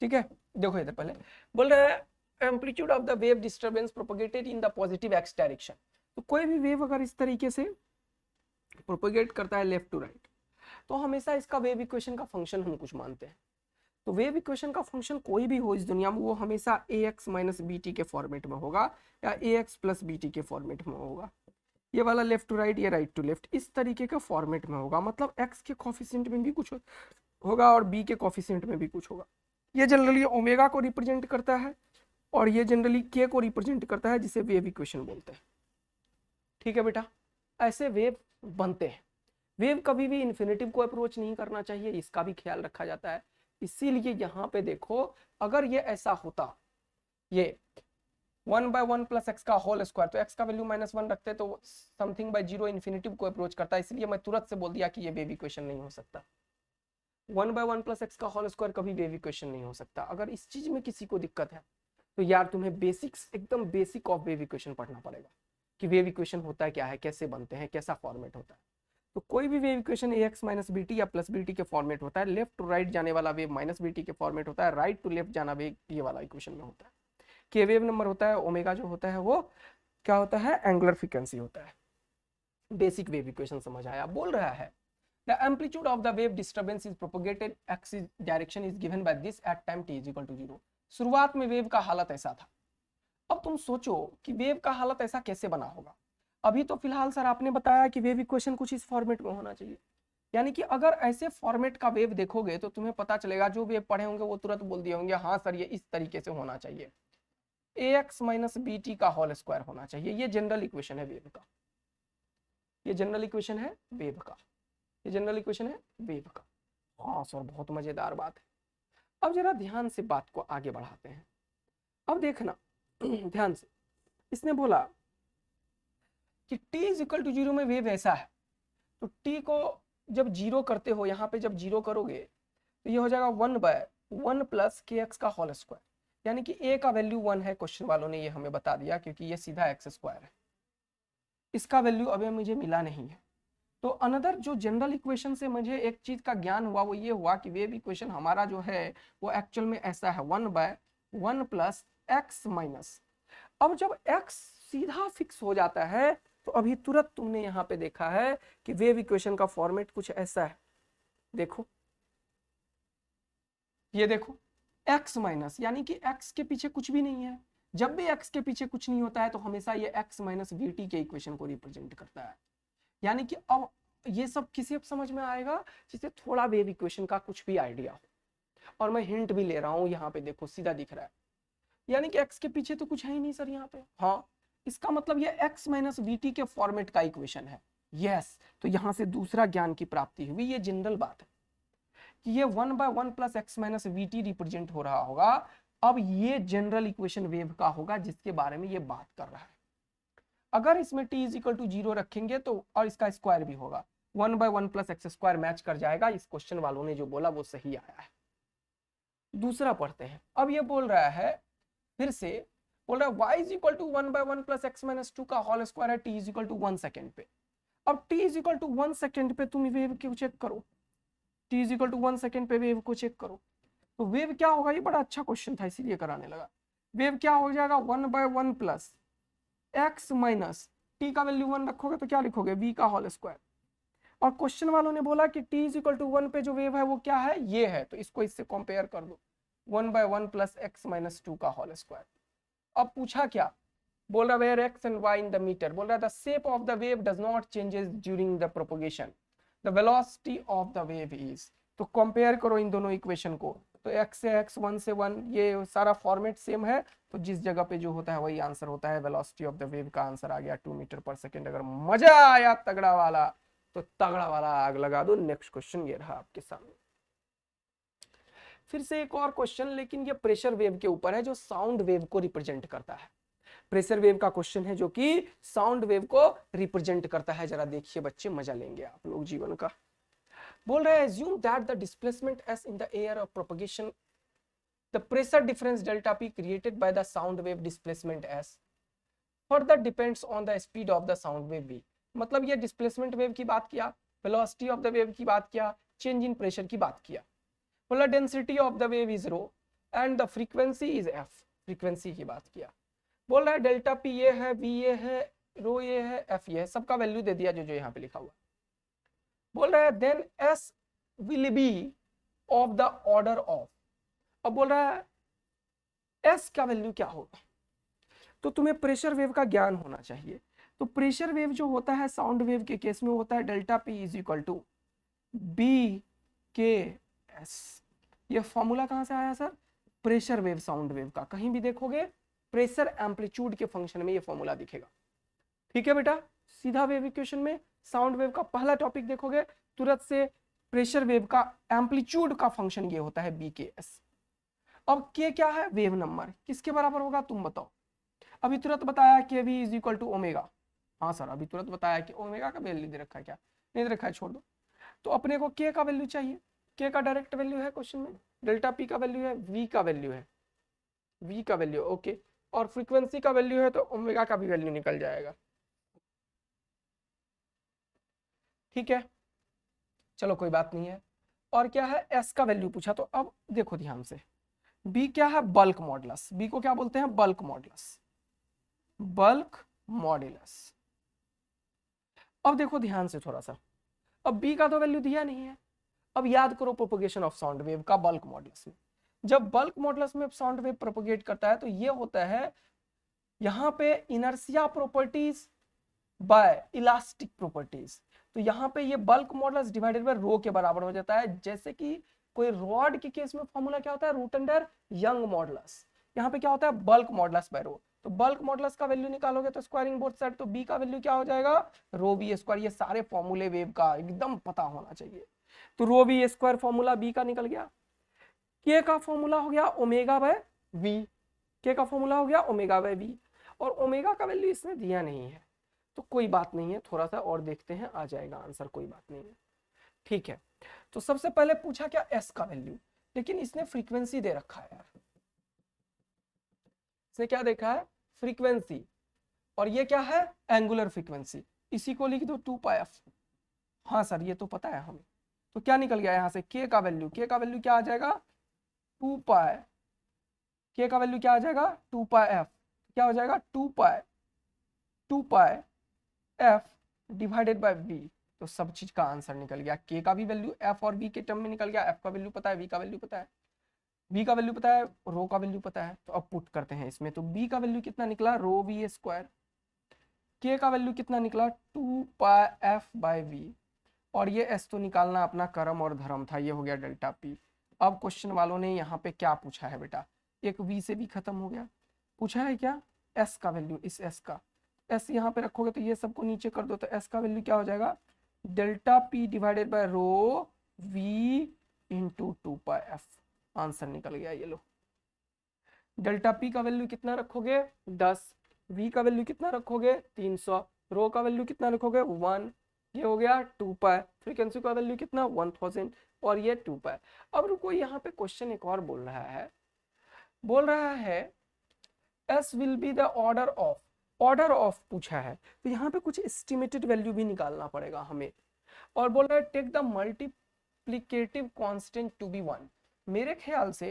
ठीक है, देखो इधर पहले बोल रहा है amplitude of the wave disturbance propagated in the positive x direction. तो कोई भी वेव अगर इस तरीके से प्रोपगेट करता है लेफ्ट टू राइट, तो हमेशा इसका वेव इक्वेशन का फंक्शन हम कुछ मानते हैं। तो वेव इक्वेशन का फंक्शन कोई भी हो इस दुनिया में, वो हमेशा ax माइनस बी टी के फॉर्मेट में होगा या ax प्लस बी टी के फॉर्मेट में होगा। ये वाला लेफ्ट टू राइट, ये राइट टू लेफ्ट, इस तरीके का फॉर्मेट में होगा। मतलब x के कॉफिशिएंट में भी कुछ होगा और b के कॉफिशिएंट में भी कुछ होगा। ये जनरली ओमेगा को रिप्रेजेंट करता है और ये जनरली k को रिप्रेजेंट करता है, जिसे वेव इक्वेशन बोलते हैं। ठीक है बेटा, ऐसे वेव बनते हैं। वेव कभी भी इन्फिनेटिव को अप्रोच नहीं करना चाहिए, इसका भी ख्याल रखा जाता है। इसीलिए यहाँ पे देखो, अगर ये ऐसा होता, ये 1/1 + x का होल स्क्वायर, तो x का वैल्यू -1 रखते तो समथिंग बाय 0 इन्फिनेटिव को अप्रोच करता है। इसलिए मैं तुरंत से बोल दिया कि ये वेव इक्वेशन नहीं हो सकता। 1/1 + x का होल स्क्वायर कभी वेव इक्वेशन नहीं हो सकता। अगर इस चीज में किसी को दिक्कत है तो यार तुम्हें बेसिक्स, एकदम बेसिक ऑफ वेव इक्वेशन पढ़ना पड़ेगा कि वेव इक्वेशन होता है क्या है, कैसे बनते हैं, कैसा फॉर्मेट होता है। तो कोई भी wave equation ax minus B T या प्लस बी टी के फॉर्मेट होता है। लेफ्ट टू राइट जाने वाला वेव माइनस बी टी के फॉर्मेट होता है, राइट टू लेफ्ट जाना वेव ये वाला इक्वेशन में होता है। के वेव नंबर होता है, ओमेगा जो होता है वो क्या होता है, एंगुलर फ्रीक्वेंसी होता है। बेसिक वेव इक्वेशन समझ आया। बोल रहा है the amplitude of the wave disturbance is propagated x direction is given by this at time t = 0। शुरुआत में वेव का हालत ऐसा था। अब तुम सोचो कि वेव का हालत ऐसा कैसे बना होगा। अभी तो फिलहाल सर आपने बताया कि वेव इक्वेशन कुछ इस फॉर्मेट में होना चाहिए, यानी कि अगर ऐसे फॉर्मेट का वेव देखोगे तो तुम्हें पता चलेगा, जो वेव पढ़े होंगे वो तुरंत बोल दिए होंगे हाँ सर ये इस तरीके से होना चाहिए, ax माइनस बी टी का होल स्क्वायर होना चाहिए। ये जनरल इक्वेशन है वेव का, ये जनरल इक्वेशन है वेव का, ये जनरल इक्वेशन है वेव का। हाँ सर बहुत मजेदार बात है। अब जरा ध्यान से बात को आगे बढ़ाते हैं। अब देखना ध्यान से, इसने बोला कि t = 0 में वेव ऐसा है, तो t को जब 0 करते हो, यहाँ पे जब 0 करोगे तो ये हो जाएगा 1/1 + kx का होल स्क्वायर, यानी कि a का वैल्यू 1 है। क्वेश्चन वालों ने ये हमें बता दिया क्योंकि ये सीधा x स्क्वायर है, इसका वैल्यू अभी मुझे मिला नहीं है। तो अनदर जो जनरल इक्वेशन से मुझे एक चीज का ज्ञान हुआ वो ये हुआ कि वेव इक्वेशन हमारा जो है वो एक्चुअल में ऐसा है 1/1 + x माइनस। अब जब x सीधा फिक्स हो जाता है तो अभी तुरंत तुमने यहाँ पे देखा है कि वेव इक्वेशन का फॉर्मेट कुछ ऐसा है। देखो ये देखो x माइनस, यानी कि x के पीछे कुछ भी नहीं है। जब भी x के पीछे कुछ नहीं होता है तो हमेशा ये x माइनस बी टी के इक्वेशन को रिप्रेजेंट करता है। यानी कि अब ये सब किसी अब समझ में आएगा जिसे थोड़ा वेव इक्वेशन का कुछ भी आइडिया हो। और मैं हिंट भी ले रहा हूं, यहाँ पे देखो सीधा दिख रहा है, यानी कि x के पीछे तो कुछ है ही नहीं सर यहाँ पे। हाँ, इसका मतलब ये x माइनस बी टी के फॉर्मेट का इक्वेशन है। यस, तो यहाँ से दूसरा ज्ञान की प्राप्ति हुई। ये जनरल बात है कि ये 1/1 + x minus we T represent हो रहा होगा। अब ये जनरल इक्वेशन वेव का होगा जिसके बारे में ये बात कर रहा है। अगर इसमें t = 0 रखेंगे तो और इसका स्क्वायर भी होगा, 1/1 + x² मैच कर जाएगा। इस क्वेश्चन वालों ने जो बोला वो सही आया है। दूसरा पढ़ते हैं। अब ये बोल रहा है, फिर से बोल रहा है y = 1/1 + x - 2 का होल स्क्वायर है t = 1 सेकेंड पे। अब t = 1 सेकेंड पे तुम वेव को चेक करो, t = 1 सेकेंड पे वेव को चेक करो तो वेव क्या होगा। ये बड़ा अच्छा क्वेश्चन था इसीलिए कराने लगा। वेव क्या हो जाएगा 1/1 + x माइनस t का वैल्यू 1 रखोगे तो क्या लिखोगे v का होल स्क्वायर। और क्वेश्चन वालों ने बोला कि t = 1 पे जो वेव है वो क्या है, ये है, तो इसको इससे कंपेयर कर दो 1/1 + x - 2 का होल स्क्वायर। अब पूछा क्या, बोल रहा where x and y in the meter, बोल रहा the shape of the wave does not changes during the propagation, the velocity of the wave is. तो कंपेयर करो इन दोनों इक्वेशन को, तो x से x 1 से 1 ये सारा फॉर्मेट सेम है, तो जिस जगह पे जो होता है वही आंसर होता है। वेलोसिटी ऑफ द वेव का आंसर आ गया 2 मीटर/सेकेंड। अगर मजा आया तगड़ा वाला तो तगड़ा वाला आग लगा दो। नेक्स्ट क्वेश्चन ये रहा आपके सामने। फिर से एक और क्वेश्चन, लेकिन ये प्रेशर वेव के ऊपर है जो साउंड वेव को रिप्रेजेंट करता है। प्रेशर वेव का क्वेश्चन है जो कि साउंड वेव को रिप्रेजेंट करता है। जरा देखिए बच्चे, मजा लेंगे आप लोग जीवन का। बोल रहे हैं assume that the displacement s in the air of propagation, the pressure difference delta p created by the sound wave displacement s further depends on the speed of the sound wave v। मतलब ये displacement wave की बात किया, velocity of the wave की बात किया, change in pressure की बात किया। बोला density of the wave is rho and the frequency is F, frequency की बात किया। बोल रहा है डेल्टा पी ये है, वी ये है, रो ये है, एफ ये है, सबका वैल्यू दे दिया जो जो यहाँ पे लिखा हुआ। बोल रहा है then S will be of the order of. अब बोल रहा है एस का वैल्यू क्या होगा, तो तुम्हें प्रेशर वेव का ज्ञान होना चाहिए। तो प्रेशर वेव जो होता है साउंड वेव के केस में होता है delta P is equal to B K S. ये फॉर्मूला कहां से आया sir, pressure wave sound wave का। कहीं भी देखोगे प्रेशर एम्पलीट्यूड के फंक्शन में ये फॉर्मूला दिखेगा। ठीक है बेटा, सीधा वेव इक्वेशन में साउंड वेव का पहला टॉपिक देखोगे तुरंत से प्रेशर वेव का एम्पलीट्यूड का फंक्शन ये होता है बी के एस। अब के क्या है, वेव नंबर, किसके बराबर होगा तुम बताओ। अभी तुरंत बताया कि V is equal to omega. हाँ सर, अभी तुरंत बताया कि ओमेगा का वैल्यू दे रखा है, क्या नहीं दे रखा है, छोड़ दो। तो अपने को के का वैल्यू चाहिए, के का डायरेक्ट वैल्यू है क्वेश्चन में, डेल्टा पी का वैल्यू है, वी का वैल्यू है, वी का वैल्यू ओके, और फ्रीक्वेंसी का वैल्यू है तो ओमेगा का भी वैल्यू निकल जाएगा। ठीक है, चलो कोई बात नहीं है। और क्या है, एस का वैल्यू पूछा, तो अब देखो ध्यान से, बी क्या है, बल्क मॉडुलस। बी को क्या बोलते हैं, बल्क मॉडुलस, बल्क मॉडुलस। अब देखो ध्यान से थोड़ा सा, अब बी का तो वैल्यू दिया नहीं है। अब याद करो प्रोपगेशन ऑफ साउंड वेव का बल्क मॉडुलस में, जब बल्क मॉडुलस में साउंड वेव प्रोपगेट करता है तो ये होता है यहाँ पे inertia properties bye elastic properties. तो यहाँ पे ये बल्क मॉडुलस डिवाइडेड बाय रो के बराबर हो जाता है। जैसे कि कोई रॉड के केस में फॉर्मूला क्या होता है, रूट अंडर यंग मॉडुलस। यहाँ पे क्या होता है, बल्क मॉडुलस बाय रो। तो बल्क मॉडुलस का वैल्यू निकालोगे तो स्क्वायरिंग बोथ साइड, तो बी का वैल्यू क्या हो जाएगा, रो बी स्क्वायर। ये सारे फॉर्मूले वेव का एकदम पता होना चाहिए। तो रो बी स्क्वायर फॉर्मूला बी का निकल गया। के का फॉर्मूला हो गया ओमेगा बाय वी, के का फॉर्मूला हो गया ओमेगा बाय वी, और ओमेगा का वैल्यू इसने दिया नहीं है तो कोई बात नहीं है, थोड़ा सा और देखते हैं, आ जाएगा आंसर, कोई बात नहीं है। ठीक है, तो सबसे पहले पूछा क्या, एस का वैल्यू, लेकिन इसने फ्रीक्वेंसी दे रखा है यार। इसने क्या देखा है, फ्रीक्वेंसी, और ये क्या है, एंगुलर फ्रीक्वेंसी। इसी को लिख दो 2 पाई एफ। हाँ सर, ये तो पता है हमें। तो क्या निकल गया यहाँ से, के का वैल्यू, के का वैल्यू क्या आ जाएगा, 2 पाई, के का वैल्यू क्या आ जाएगा, 2 पाई एफ। क्या हो जाएगा, 2 pi F divided by we. तो सब चीज का आंसर निकल गया। के का भी वैल्यू एफ और वी के टर्म में निकल गया, एफ का वैल्यू पता है, वी का वैल्यू पता है, वी का वैल्यू पता है, रो का वैल्यू पता है। तो अब पुट करते हैं इसमें, तो बी का वैल्यू कितना निकला, रो वी स्क्वायर। के का वैल्यू कितना निकला, 2 पाई एफ बाय वी, और ये एस तो निकालना अपना कर्म और धर्म था, ये हो गया डेल्टा पी। अब क्वेश्चन वालों ने यहाँ पे क्या पूछा है बेटा, एक वी से भी खत्म हो गया, पूछा है क्या, एस का वैल्यू, इस एस का, एस यहाँ पे रखोगे तो ये सबको नीचे कर दो, तो एस का वैल्यू क्या हो जाएगा, delta P divided by rho V into 2 pi F. Answer निकल गया, ये लो। डेल्टा पी का वैल्यू कितना रखोगे, 10, वी का वैल्यू कितना रखोगे, 300, रो का वैल्यू कितना रखोगे, 1, ये हो गया 2 पाई, फ्रीक्वेंसी का वैल्यू कितना 1000, और ये 2 पाई। अब रुको, यहाँ पे क्वेश्चन एक और बोल रहा है S will be the order of, order of पूछा है, तो यहाँ पे कुछ एस्टिमेटेड वैल्यू भी निकालना पड़ेगा हमें। और बोल रहा है take the multiplicative constant to be 1। मेरे ख्याल से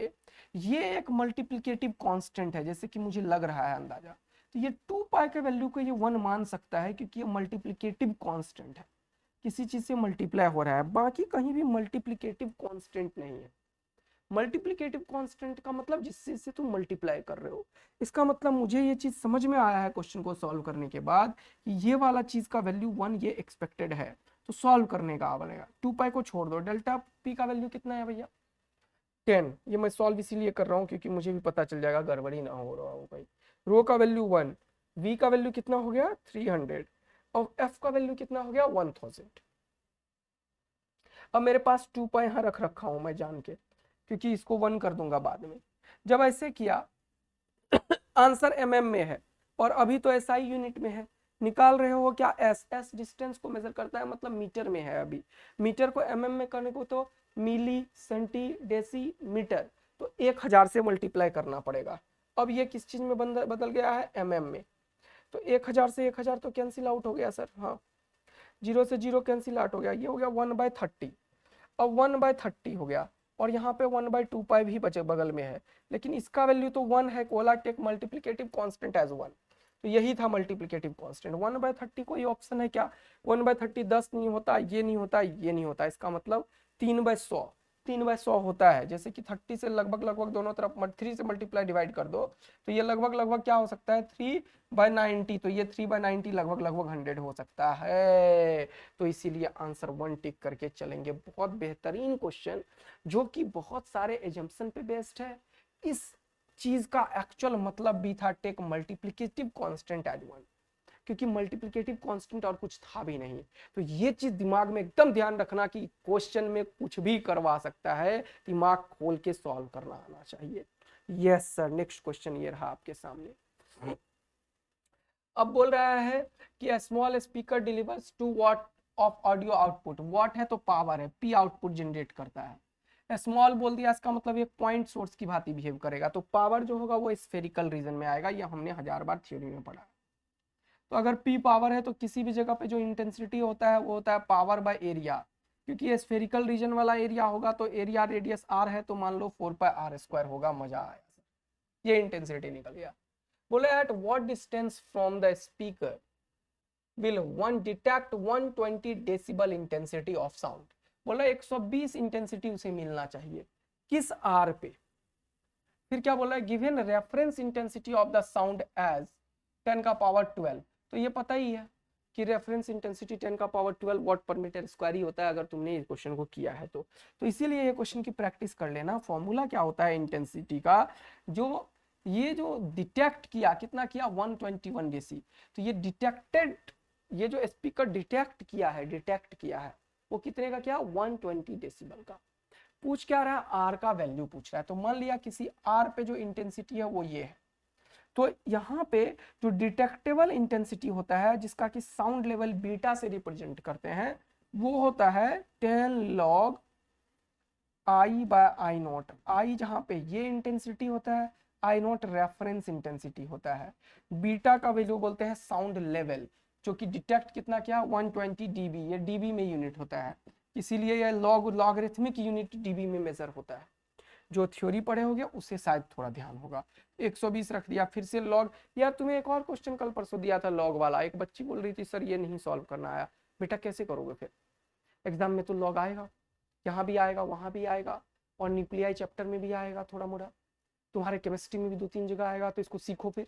ये एक मल्टीप्लिकेटिव कांस्टेंट है, जैसे कि मुझे लग रहा है अंदाजा। तो ये 2 पाई के वैल्यू को ये 1 मान सकता है, क्योंकि ये मल्टीप्लिकेटिव कांस्टेंट है, किसी चीज से मल्टीप्लाई हो रहा है, बाकी कहीं भी मल्टीप्लिकेटिव कांस्टेंट नहीं है। मल्टीप्लिकेटिव कांस्टेंट का मतलब जिस चीज से तुम मल्टीप्लाई कर रहे हो। इसका मतलब मुझे ये चीज समझ में आया है क्वेश्चन को सॉल्व करने के बाद कि ये वाला चीज का वैल्यू 1 ये एक्सपेक्टेड है, तो सॉल्व करने का बनेगा। 2 पाई को छोड़ दो, डेल्टा पी का वैल्यू कितना है भैया, 10। ये मैं सॉल्व इसीलिए कर रहा हूँ क्योंकि मुझे भी पता चल जाएगा, गड़बड़ी ना हो रहा हो भाई। रो का वैल्यू 1, वी का वैल्यू कितना हो गया 300, और एफ का वैल्यू कितना हो गया 1000। अब मेरे पास 2 पाई यहाँ रख रखा हूं मैं जान के, क्योंकि इसको 1 कर दूंगा बाद में। जब ऐसे किया आंसर mm में है और अभी तो SI यूनिट में है, निकाल रहे हो क्या, एस डिस्टेंस को मेजर करता है, मतलब मीटर में है, अभी मीटर को mm में करने को तो मिली सेंटी डेसी मीटर, तो 1000 से मल्टीप्लाई करना पड़ेगा। अब ये किस चीज में बदल गया है, mm में, तो 1000 से 1000 तो कैंसिल आउट हो गया सर, हाँ 0 से 0 कैंसिल आउट हो गया, ये हो गया 1/30। अब 1/30 हो गया और यहाँ पे 1/2 भी बचे बगल में है, लेकिन इसका वैल्यू तो 1 है, कोला टेक मल्टीप्लिकेटिव कांस्टेंट एज 1, तो यही था मल्टीप्लिकेटिव कांस्टेंट। 1/30 कोई ऑप्शन है क्या, 1/30 10 नहीं होता, ये नहीं होता, ये नहीं होता, इसका मतलब 3/100, 3/100 होता है। जैसे कि 30 से लगभग लगभग दोनों तरफ 3 से मल्टीप्लाई डिवाइड कर दो तो ये लगभग लगभग क्या हो सकता है, 3/90, तो ये 3/90 लगभग लगभग 100 हो सकता है। तो इसीलिए आंसर 1 टिक करके चलेंगे। बहुत बेहतरीन क्वेश्चन जो कि बहुत एग्जाम्पशन एजम्पशन पे बेस्ड है। इस चीज का एक्चुअल मतलब भी था टेक मल्टीप्लिकेटिव कांस्टेंट एज 1, क्योंकि मल्टीप्लिकेटिव कांस्टेंट और कुछ था भी नहीं। तो ये चीज दिमाग में एकदम ध्यान रखना कि क्वेश्चन में कुछ भी करवा सकता है, दिमाग खोल के सॉल्व करना आना चाहिए। यस सर, नेक्स्ट क्वेश्चन ये रहा आपके सामने। अब बोल रहा है कि a small speaker delivers 2 what of audio output, what है तो पावर है, पी आउटपुट जनरेट करता है। स्मॉल बोल दिया, इसका मतलब ये पॉइंट सोर्स की भांति बिहेव करेगा, तो पावर जो होगा वो स्फेरिकल रीजन में आएगा, ये हमने 1000 बार थ्योरी में पढ़ा। तो अगर पी पावर है तो किसी भी जगह पे जो इंटेंसिटी होता है वो होता है पावर बाय एरिया, क्योंकि ये स्फेरिकल रीजन वाला एरिया होगा तो एरिया रेडियस r है, तो मान लो 4πr² होगा। मजा आया, ये इंटेंसिटी निकल गया। बोले at what distance from the speaker will one detect 120 decibel intensity of sound. बोला 120 इंटेंसिटी उसे मिलना चाहिए, किस आर पे। फिर क्या बोला है, given reference intensity of the sound as 10⁻12, तो ये पता ही है कि reference intensity 10⁻12 watt per metre square ही होता है, अगर तुमने इस क्वेश्चन को किया है तो इसीलिए ये क्वेश्चन की प्रैक्टिस कर लेना। फॉर्मूला क्या होता है इंटेंसिटी का, जो ये जो डिटेक्ट किया, कितना किया 121 डेसी, तो ये डिटेक्टेड, ये जो स्पीकर डिटेक्ट किया है वो कितने का किया, 120 डेसिबल का। पूछ क्या रहा है, आर का वैल्यू पूछ रहा है। तो मान लिया किसी आर पे जो इंटेंसिटी है वो ये है, तो यहाँ पे जो डिटेक्टेबल इंटेंसिटी होता है जिसका कि साउंड लेवल बीटा से रिप्रेजेंट करते हैं, वो होता है 10 log I/I0। I जहाँ पे ये इंटेंसिटी होता है, I0 रेफरेंस इंटेंसिटी होता है, बीटा का वैल्यू बोलते हैं साउंड लेवल, जो कि डिटेक्ट कितना किया 120 dB, ये dB में यूनिट होता है, इसीलिए ये लॉगरिथमिक यूनिट dB में मेजर होता है। जो थ्योरी पढ़े होगे उससे शायद थोड़ा ध्यान होगा। 120 रख दिया, फिर से लॉग। यार तुम्हें एक और क्वेश्चन कल परसों दिया था लॉग वाला, एक बच्ची बोल रही थी सर ये नहीं सॉल्व करना आया। बेटा कैसे करोगे फिर, एग्जाम में तो लॉग आएगा, यहाँ भी आएगा, वहां भी आएगा, और न्यूक्लियाई चैप्टर में भी आएगा थोड़ा मोड़ा, तुम्हारे केमिस्ट्री में भी 2-3 जगह आएगा, तो इसको सीखो फिर।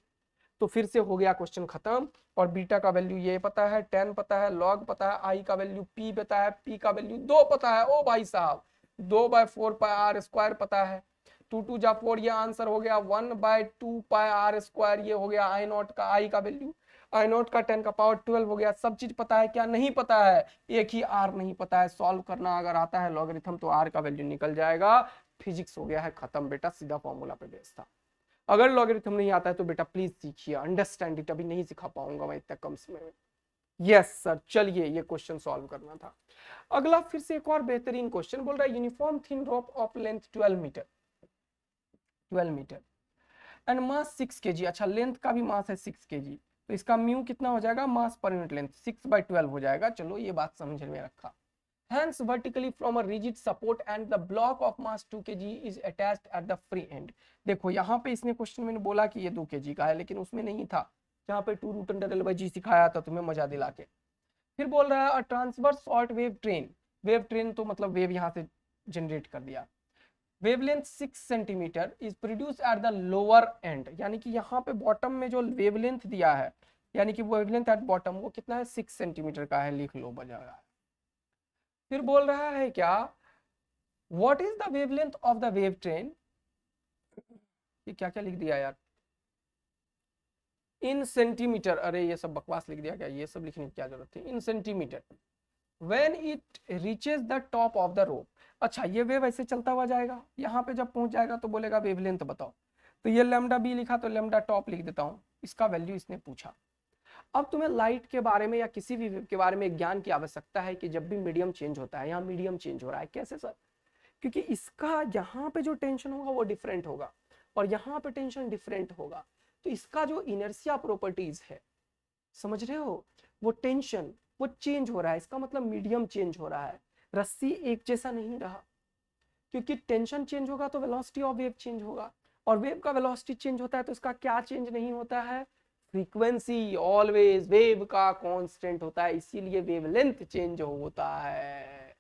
तो फिर से हो गया क्वेश्चन खत्म। और बीटा का वैल्यू ये पता है, 10 पता है, लॉग पता है, आई का वैल्यू p पता है, p का वैल्यू 2 पता है। ओ भाई साहब, 2/4πr² पता है, 2 जा 4, ये आंसर हो गया 1/2πr², ये हो गया I0 का, I का वैल्यू, I0 का 10⁻12 हो गया। सब चीज पता है, क्या नहीं पता है, एक ही R नहीं पता है। सॉल्व करना अगर आता है लॉगरिथम तो R का वैल्यू निकल जाएगा। फिजिक्स हो गया है खत्म बेटा, सीधा फॉर्मूला पे बेस था। अगर लॉगरिथम नहीं आता है तो बेटा प्लीज सीखिए, अंडरस्टैंड इट, अभी नहीं सिखा पाऊंगा मैं इतना कम समय में। यस सर, चलिए ये क्वेश्चन सॉल्व करना था। अगला फिर से एक और बेहतरीन क्वेश्चन बोल रहा है uniform thin rope of length 12 metre and mass 6 kg। अच्छा, लेंथ का भी मास है 6 kg, तो इसका म्यू कितना हो जाएगा, मास पर यूनिट लेंथ 6/12 हो जाएगा। चलो ये बात समझ में रखा। Hence vertically from a rigid support and the block of mass 2 kg is attached at the free end। देखो यहाँ पे इसने क्वेश्चन में बोला कि ये 2 kg का है, लेकिन उसमें नहीं था जहाँ पे 2√10⁻g सिखाया था तुम्हें मजा दिला के। फिर बोल रहा है transverse short wave train, wave train तो मतलब वेव यहाँ से जनरेट कर दिया। Wavelength 6 centimetre is produce at the lower and, यानी कि यहाँ पे बॉटम में जो वेवलेंथ दिया है, यानी कि वेवलेंथ एट बॉटम वो कितना है, 6 सेंटीमीटर का है, लिख लो बजा रहा है। फिर बोल रहा है क्या, what is the wavelength of the wave train, ये क्या क्या लिख दिया यार, इन सेंटीमीटर। अरे ये सब बकवास लिख दिया क्या, ये सब लिखने की क्या जरूरत थी, इन centimetre. When it reaches the top of the rope. अच्छा, ये वेव ऐसे चलता हुआ जाएगा, यहाँ पे जब पहुंच जाएगा तो बोलेगा वेवलेंथ बताओ, तो ये लैम्डा बी लिखा तो लैम्डा टॉप लिख देता हूँ, इसका वैल्यू इसने पूछा। अब तुम्हें लाइट के बारे में या किसी भी वेव के बारे में ज्ञान की आवश्यकता है कि जब भी मीडियम चेंज होता है, यहाँ मीडियम चेंज हो रहा है, कैसे सर? क्योंकि इसका यहाँ पे जो टेंशन होगा वो डिफरेंट होगा और यहाँ पे टेंशन डिफरेंट होगा, तो इसका जो इनर्शिया प्रॉपर्टीज है, समझ रहे हो, वो टेंशन वो चेंज हो रहा है, इसका मतलब मीडियम चेंज हो रहा है, रस्सी एक जैसा नहीं रहा, क्योंकि टेंशन चेंज होगा तो वेलोसिटी ऑफ वेव चेंज होगा, और वेव का वेलोसिटी चेंज होता है तो इसका क्या चेंज नहीं होता है? फ्रीक्वेंसी। ऑलवेज वेव का कांस्टेंट होता है, इसीलिए वेवलेंथ चेंज होता है।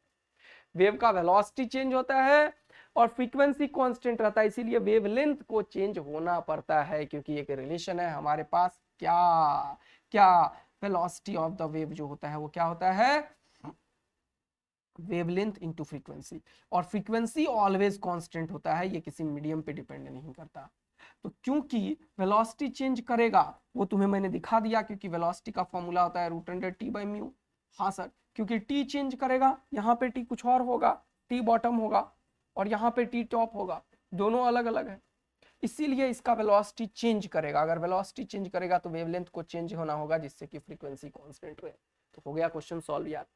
वेव का वेलोसिटी चेंज होता है और फ्रीक्वेंसी कांस्टेंट रहता है, इसीलिए वेवलेंथ को चेंज होना पड़ता है, क्योंकि एक रिलेशन है हमारे पास, क्या क्या वेलोसिटी ऑफ द वेव जो होता है वो क्या होता है? वेवलेंथ इनटू फ्रीक्वेंसी, और फ्रीक्वेंसी ऑलवेज कांस्टेंट होता है, ये किसी मीडियम पे डिपेंड नहीं करता। तो क्योंकि वेलोसिटी चेंज करेगा वो तुम्हें मैंने दिखा दिया, क्योंकि वेलोसिटी का फॉर्मूला होता है √T/μ। हाँ सर, क्योंकि टी चेंज करेगा, यहाँ पे टी कुछ और होगा, टी बॉटम होगा और यहाँ पे टी टॉप होगा, दोनों अलग अलग है, इसीलिए इसका वेलोसिटी चेंज करेगा। अगर वेलोसिटी चेंज करेगा तो वेवलेंथ को चेंज होना होगा, जिससे कि फ्रीक्वेंसी कांस्टेंट रहे। तो हो गया क्वेश्चन सॉल्व यार।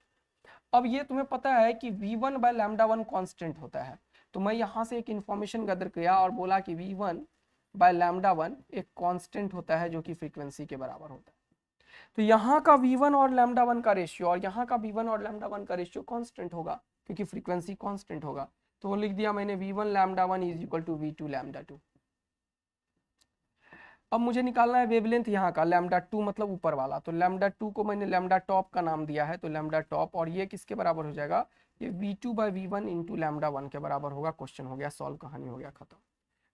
अब ये तुम्हें पता है कि v1/λ1 कांस्टेंट होता है, तो मैं यहाँ से एक इंफॉर्मेशन गैदर किया और बोला कि v1/λ1 एक कांस्टेंट होता है जो कि फ्रीक्वेंसी के बराबर होता है। तो यहाँ का v1 और λ1 का रेशियो और यहाँ का v1 और λ1 का रेशियो कांस्टेंट होगा, क्योंकि फ्रीक्वेंसी कांस्टेंट होगा। तो वो लिख दिया मैंने v1/λ1 = v2/λ2। अब मुझे निकालना है वेवलेंथ यहाँ का λ2 मतलब ऊपर वाला, तो λ2 को मैंने लैम्डा टॉप का नाम दिया है, तो लैम्डा टॉप, और ये किसके बराबर हो जाएगा? ये v2/v1 × λ1 के बराबर होगा। क्वेश्चन हो गया सॉल्व, कहानी हो गया खत्म।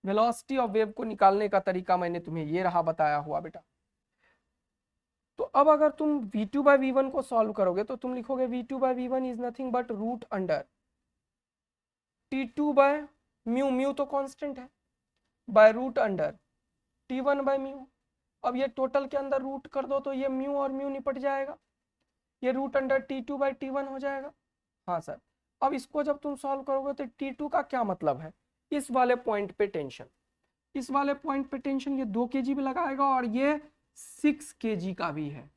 वेलोसिटी ऑफ वेव को निकालने का तरीका मैंने तुम्हें ये रहा बताया हुआ बेटा। तो अब अगर तुम v2/v1 को सॉल्व करोगे तो तुम लिखोगे v2/v1 is nothing but √T2/μ, mu तो कांस्टेंट है, बाय √T1/μ। अब ये टोटल के अंदर रूट कर दो तो ये म्यू और म्यू निपट जाएगा, ये √T2/T1 हो जाएगा। हाँ सर, अब इसको जब तुम सॉल्व करोगे तो T2 का क्या मतलब है? इस वाले पॉइंट पे टेंशन, इस वाले पॉइंट पे टेंशन ये 2 kg भी लगाएगा और ये 6 kg का भी है,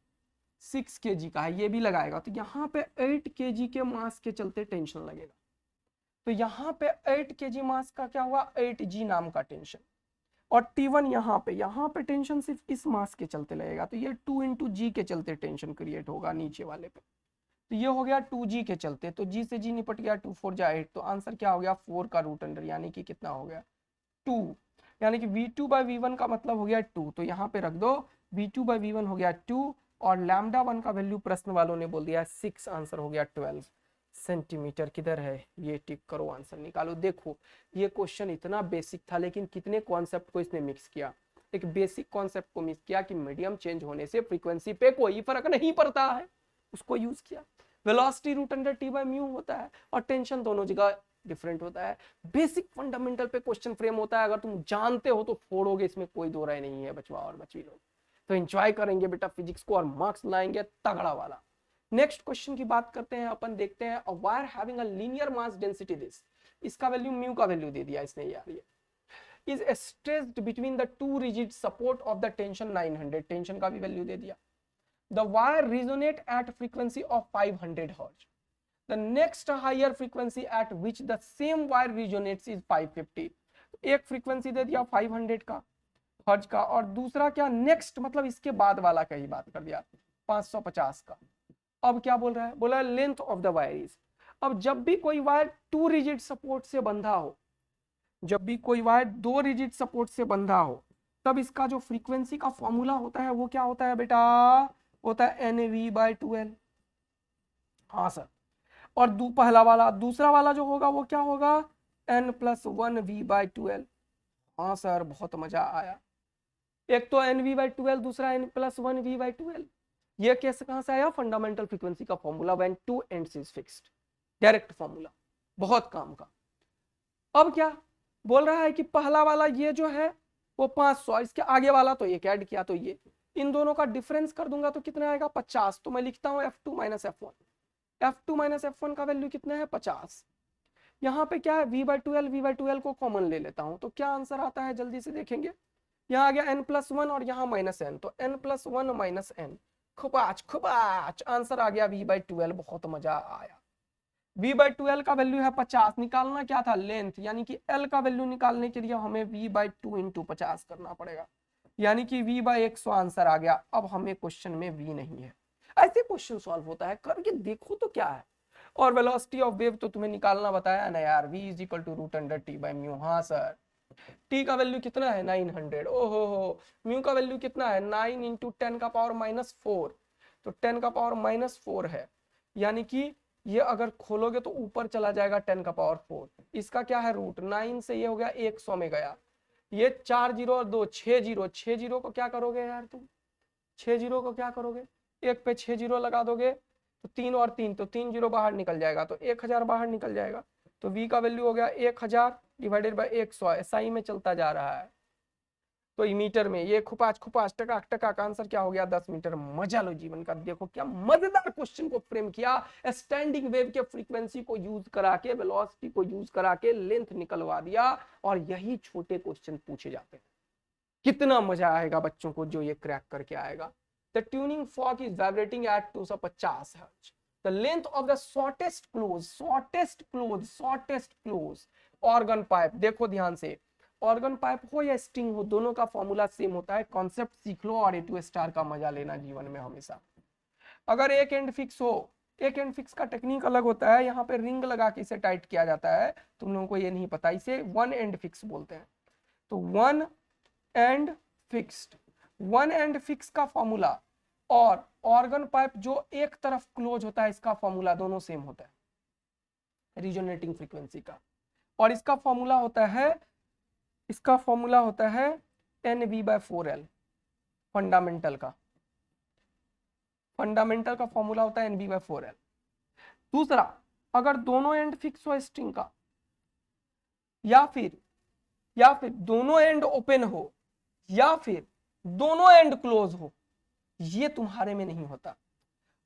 6 kg का है, ये भी लगाएगा, तो यहाँ पे 8 kg के मास के चलते टेंशन लगेगा। तो यहाँ पे 8 kg मास का क्या हुआ? 8g नाम का टेंशन, और T1 यहाँ पे टेंशन सिर्फ इस मास के चलते लगेगा, तो ये 2 × g के चलते टेंशन क्रिएट होगा नीचे वाले पे। तो ये हो गया 2g के चलते, तो g से g निपट गया, 2 4 जा 8, तो आंसर क्या हो गया? 4 का √, यानी कि कितना हो गया? 2, यानी कि v2/v1 का मतलब हो गया 2, तो यहाँ पे रख दो v2/v1 हो गया 2 और λ1 का वैल्यू प्रश्न वालों ने बोल दिया 6, आंसर हो गया 12 सेंटीमीटर। किधर है ये? टिक करो, आंसर निकालो। देखो ये क्वेश्चन इतना बेसिक था, लेकिन कितने कॉन्सेप्ट को इसने मिक्स किया। एक बेसिक कॉन्सेप्ट को मिक्स किया कि मीडियम चेंज होने से फ्रीक्वेंसी पे कोई फर्क नहीं पड़ता है, उसको यूज किया। वेलोसिटी √T/μ होता है और टेंशन दोनों जगह डिफरेंट होता है। बेसिक फंडामेंटल पे क्वेश्चन फ्रेम होता है, अगर तुम जानते हो तो फोड़ोगे, इसमें कोई दो राय नहीं है बचवा और बचवी लोग। तो एंजॉय करेंगे बेटा फिजिक्स को और मार्क्स लाएंगे तगड़ा वाला। नेक्स्ट क्वेश्चन की बात करते हैं अपन, देखते हैं। A wire having a linear mass density this, इसका वैल्यू म्यू का वैल्यू दे दिया इसने यार, ये is stretched between the two rigid support of the tension 900, tension का भी वैल्यू दे दिया। The wire resonate at frequency of 500 hertz, the next higher frequency at which the same wire resonates is 550। एक फ्रीक्वेंसी दे दिया 500 का hertz का, और दूसरा क्या? नेक्स्ट मतलब इसके बाद वाला का ही बात कर दिया 550 का। अब क्या बोल रहा है? बोला length of the wire is. अब जब भी कोई वायर 2 रिजिड सपोर्ट से बंधा हो, जब भी कोई वायर 2 रिजिड सपोर्ट से बंधा हो, तब इसका जो फ्रीक्वेंसी का फॉर्मूला होता है वो क्या होता है बेटा? होता है NV/2L। हाँ सर, और पहला वाला, दूसरा वाला जो होगा वो क्या होगा? N+1V/2L। हाँ सर, बहुत मजा आया। एक तो NV/2L, दूसरा N+1V/2L। ये कैसे कहां से आया? फंडामेंटल फ्रीक्वेंसी का formula, when 2 ends is fixed, direct formula, बहुत काम का। अब क्या बोल रहा है कि पहला वाला ये जो है वो 500, इसके आगे वाला तो एक ऐड किया, तो ये इन दोनों का डिफरेंस कर दूंगा तो कितना आएगा? 50। तो मैं लिखता हूं F2 - F1। F2 minus F1 का वैल्यू कितना है 50। यहाँ पे क्या है v/2l को कॉमन ले लेता हूं तो क्या आंसर आता है जल्दी से देखेंगे। यहाँ आ गया n+1 और यहाँ -n, तो n+1 - n, खुपाच आंसर आ गया v/2l। बहुत मजा आया। v/2l का वैल्यू है 50, निकालना क्या था लेंथ, यानी कि l का वैल्यू निकालने के लिए हमें v/2 × 50 करना पड़ेगा, यानी कि v/100 आंसर आ गया। अब हमें क्वेश्चन में v नहीं है। ऐसे क्वेश्चन सॉल्व होता है, करके देखो तो क्या है। और वेलोसिटी ऑफ वेव तो तुम्हें निकालना बताया ना यार, v = √100t/μ। हाँ सर, t का वैल्यू कितना है 900। ओहो हो, म्यू का वैल्यू कितना है 9 × 10⁻⁻4, तो 10⁻⁻4 है, यानी कि ये अगर खोलोगे तो ऊपर चला जाएगा 10⁻4। इसका क्या है रूट, 9 से ये हो गया 100 में गया, ये 4 0 और 2 6 0, 6 0 को क्या करोगे यार तुम, 6 0 को क्या करोगे, एक पे 6 0 लगा दोगे तो 3 और 3, तो 3 0 बाहर निकल जाएगा, तो 1000 बाहर निकल जाएगा। तो v का वैल्यू हो गया 1000 डिवाइडेड बाय 100, एसआई में चलता जा रहा है, तो मीटर में ये खुपाच टकाक टकाक आंसर क्या हो गया 10 मीटर। मजा लो जीवन का। देखो क्या मजेदार क्वेश्चन को फ्रेम किया, स्टैंडिंग वेव के फ्रीक्वेंसी को यूज करा के, वेलोसिटी को यूज करा के लेंथ निकलवा दिया, और यही छोटे क्वेश्चन पूछे जाते हैं। कितना मजा आएगा बच्चों को जो ये क्रैक करके आएगा। The tuning fork is vibrating eight 250 hertz. The length of the shortest close organ pipe. देखो ध्यान से, ऑर्गन पाइप हो या स्ट्रिंग हो, दोनों का फॉर्मूला सेम होता है। कॉन्सेप्ट सीख लो और A2 स्टार का मजा लेना जीवन में हमेशा। अगर एक एंड फिक्स हो, एक एंड फिक्स का टेक्निक अलग होता है, यहाँ पे रिंग लगा के इसे टाइट किया जाता है, तुम लोगों को ये नहीं पता, इसे वन एंड फिक्स बोलते हैं। तो वन एंड फिक्स का फॉर्मूला और ऑर्गन पाइप जो एक तरफ क्लोज होता है, इसका फॉर्मूला दोनों सेम होता है रिजोनेटिंग फ्रीक्वेंसी का। और इसका फॉर्मूला होता है NV/4L। फंडामेंटल का फॉर्मूला होता है NV/4L। दूसरा, अगर दोनों एंड फिक्स हो स्ट्रिंग का, या फिर दोनों एंड ओपन हो, या फिर दोनों एंड क्लोज हो, ये तुम्हारे में नहीं होता।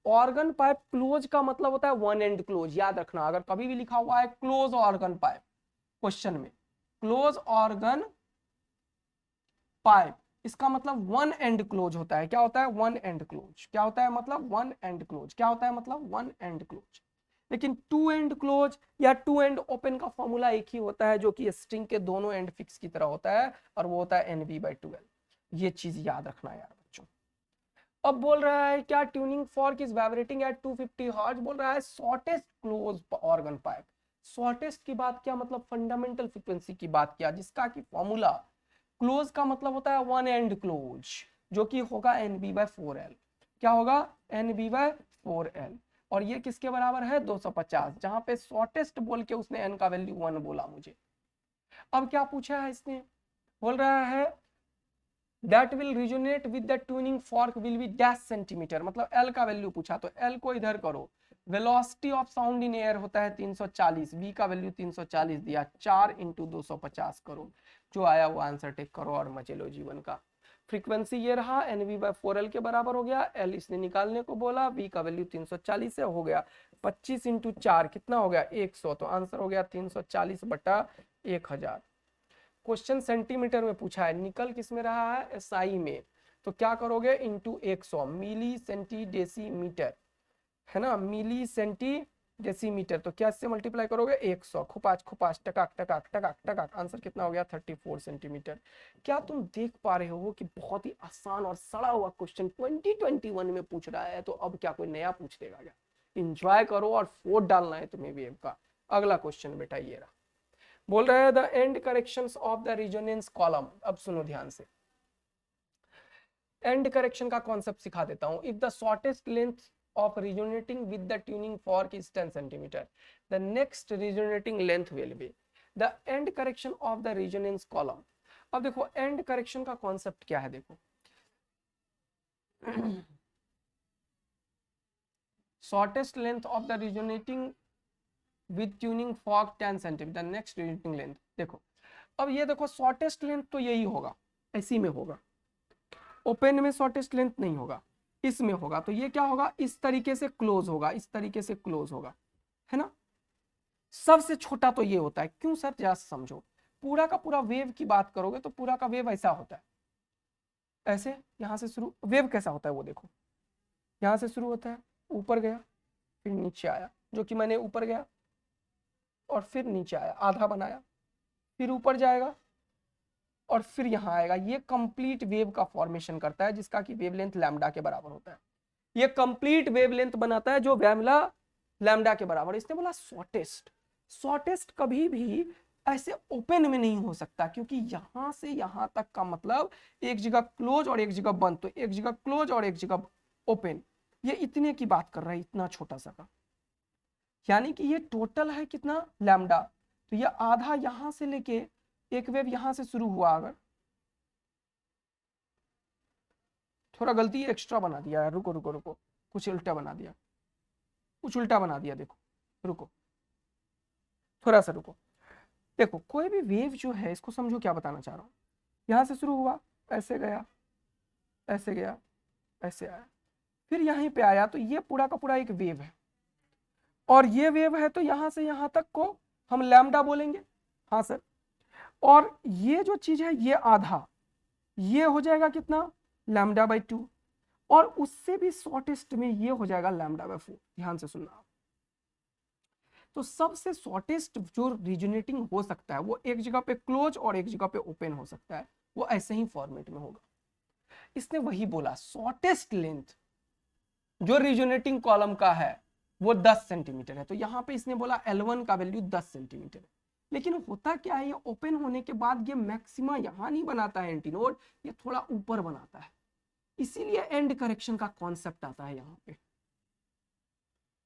ऑर्गन पाइप क्लोज का मतलब होता है वन एंड क्लोज, याद रखना। अगर कभी भी लिखा हुआ है क्लोज ऑर्गन पाइप क्वेश्चन में, क्लोज ऑर्गन पाइप, इसका मतलब वन एंड क्लोज होता है। क्या होता है वन एंड क्लोज, क्या होता है मतलब वन एंड क्लोज, क्या होता है मतलब वन एंड क्लोज। लेकिन टू एंड क्लोज या टू एंड ओपन का फॉर्मूला एक ही होता है, जो कि स्ट्रिंग के दोनों एंड फिक्स की तरह होता है, और वो होता है NV/2L। ये चीज याद रखना यार बच्चों। अब बोल रहा है क्या, tuning fork is vibrating eight 250 hertz. बोल रहा है shortest close organ pipe. Shortest की बात किया मतलब फंडामेंटल फ्रीक्वेंसी की बात किया, जिसका कि फॉर्मूला, क्लोज का मतलब होता है वन एंड क्लोज, जो कि होगा NV/4L। क्या होगा NV/4L। और ये किसके बराबर है 250, जहां पे शॉर्टेस्ट बोल के उसने n का वैल्यू 1 बोला मुझे। अब क्या पूछा है इसने, बोल रहा है that will resonate with the tuning fork will be dash centimetre, मतलब L का वैल्यू पूछा, तो L को इधर करो। Velocity of sound in air होता है 340, V का वैल्यू 340 दिया, 4 × 250 करो, जो आया वो आंसर टेक करो और मजे लो जीवन का। फ्रीक्वेंसी ये रहा, NV/4L के बराबर हो गया। L इसने निकालने को बोला, V का वैल्यू 340 से हो गया, 25 × 4 कितना हो गया 100, तो आंसर हो गया 340/1000। क्वेश्चन सेंटीमीटर में पूछा है, निकल किस में रहा है एसआई में, तो क्या करोगे इंटू 100, मिली सेंटी डेसीमीटर है ना, मिली सेंटी डेसीमीटर, तो क्या इससे मल्टीप्लाई करोगे 100, खुपाच टकाक टकाक टकाक टकाक, आंसर कितना हो गया 34 सेंटीमीटर। क्या तुम देख पा रहे हो कि बहुत ही आसान और सड़ा हुआ क्वेश्चन 2021 में पूछ रहा है, तो अब क्या कोई नया पूछ देगा क्या। इंजॉय करो और 4 डालना है तुम्हें वेव का। अगला क्वेश्चन बेटा ये रहा, बोल रहे हैं the end corrections of the resonance column. अब सुनो ध्यान से, एंड करेक्शन का कॉन्सेप्ट सिखा देता हूं। If the shortest length of resonating with the tuning fork is 10 centimeter, the next resonating length will be the end correction of the resonance column। अब देखो एंड करेक्शन का कॉन्सेप्ट क्या है, देखो shortest length of the resonating with tuning fork 10 centimetre, next resonating length. देखो अब ये देखो शॉर्टेस्ट लेंथ तो यही होगा, ऐसी में होगा, ओपन में शॉर्टेस्ट लेंथ नहीं होगा। इसमें होगा, तो ये क्या होगा, इस तरीके से क्लोज होगा, इस तरीके से क्लोज होगा, है ना। सबसे छोटा तो ये होता है। क्यों सर, जरा समझो, पूरा का पूरा वेव की बात करोगे तो पूरा का वेव ऐसा होता है, ऐसे यहां से शुरू। वेव कैसा होता है वो देखो, यहां से शुरू होता है, ऊपर गया, फिर नीचे आया, जो कि मैंने ऊपर गया और फिर नीचे आया, आधा बनाया, फिर ऊपर जाएगा और फिर यहां आएगा। ये कंप्लीट वेव का फॉर्मेशन करता है, जिसका कि वेवलेंथ लैम्डा के बराबर होता है। ये कंप्लीट वेवलेंथ बनाता है जो लैम्डा लैम्डा के बराबर। इसने बोला शॉर्टेस्ट, शॉर्टेस्ट कभी भी ऐसे ओपन में नहीं हो सकता, क्योंकि यहां से यहां तक का मतलब एक जगह क्लोज और एक जगह बंद, तो एक जगह क्लोज और एक जगह ओपन। ये इतने की बात कर रहा है, इतना छोटा सा का, यानी कि ये टोटल है कितना, लैम्डा। तो ये आधा यहां से लेके, एक वेव यहां से शुरू हुआ, अगर थोड़ा गलती एक्स्ट्रा बना दिया है, रुको रुको रुको, कुछ उल्टा बना दिया, कुछ उल्टा बना दिया, देखो रुको, थोड़ा सा रुको। देखो कोई भी वेव जो है, इसको समझो क्या बताना चाह रहा हूं। यहां से शुरू हुआ, ऐसे गया, ऐसे गया, ऐसे आया, फिर यहीं पे आया, तो ये पूरा का पूरा एक वेव है। और ये वेव है, तो यहां से यहां तक को हम लैम्डा बोलेंगे। हाँ सर। और ये जो चीज है, ये आधा, ये हो जाएगा कितना, लैम्डा बाई 2। और उससे भी शॉर्टेस्ट में ये हो जाएगा लैम्डा बाई 4। ध्यान से सुनना। तो सबसे शॉर्टेस्ट जो रिजोनेटिंग हो सकता है वो एक जगह पे क्लोज और एक जगह पे ओपन हो सकता है, वो ऐसे ही फॉर्मेट में होगा। इसने वही बोला, शॉर्टेस्ट लेंथ जो रिजोनेटिंग कॉलम का है वो 10 सेंटीमीटर है। तो यहां पे इसने बोला L1 का वैल्यू 10 सेंटीमीटर है। लेकिन होता क्या है, ये ओपन होने के बाद ये मैक्सिमा यहां नहीं बनाता है एंटीनोड, ये थोड़ा ऊपर बनाता है, इसीलिए एंड करेक्शन का कॉन्सेप्ट आता है यहां पे।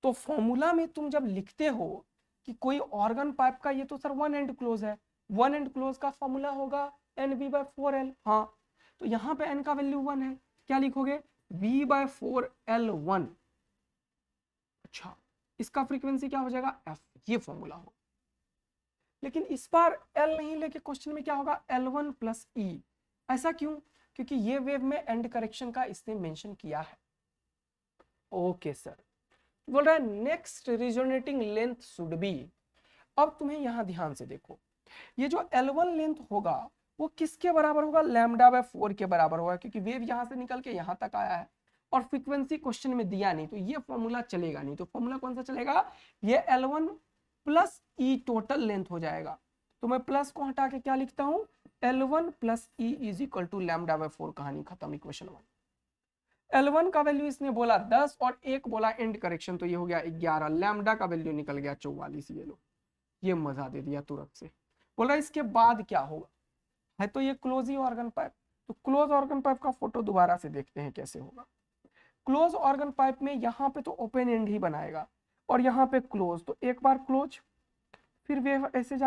तो फॉर्मूला में तुम जब लिखते हो कि कोई ऑर्गन पाइप का, ये तो सर वन एंड क्लोज है, वन एंड क्लोज का फॉर्मूला होगा NV/4L। हाँ, तो यहां पे n का वैल्यू 1 है, क्या लिखोगे, V/4L1। अच्छा, इसका फ्रीक्वेंसी क्या हो जाएगा, f, ये फॉर्मूला होगा। लेकिन इस बार L नहीं लेके क्वेश्चन में क्या होगा, L1 प्लस E। ऐसा क्यों, क्योंकि ये वेव में एंड करेक्शन का इसने मेंशन किया है। ओके सर, बोल रहा है next resonating length should be. अब तुम्हें यहां ध्यान से देखो, ये जो L1 लेंथ होगा वो किसके बराबर होगा, लैम्डा बाय 4 के बराबर होगा, क्योंकि वेव यहां से निकल के यहां तक आया है और फ्रीक्वेंसी क्वेश्चन में दिया नहीं, तो ये फॉर्मूला चलेगा नहीं। तो फॉर्मूला कौन सा चलेगा, ये L1 plus E total length हो जाएगा। तो मैं प्लस को हटा के क्या लिखता हूं, L1 plus E is equal to lambda by 4। कहानी खत्म, इक्वेशन 1। L1 का वैल्यू इसने बोला 10 और एक बोला एंड करेक्शन, तो ये हो गया 11। लैम्डा का वैल्यू निकल गया 44। ये लो, ये मजा दे दिया तुरंत से। बोल रहा है इसके बाद क्या होगा, है तो ये क्लोज ही ऑर्गन पाइप। तो क्लोज ऑर्गन पाइप का फोटो दोबारा से देखते हैं कैसे होगा। क्लोज ऑर्गन पाइप में यहाँ पे तो ओपन एंड ही बनाएगा और यहाँ पे क्लोज, तो एक बार क्लोज, फिर वे ऐसे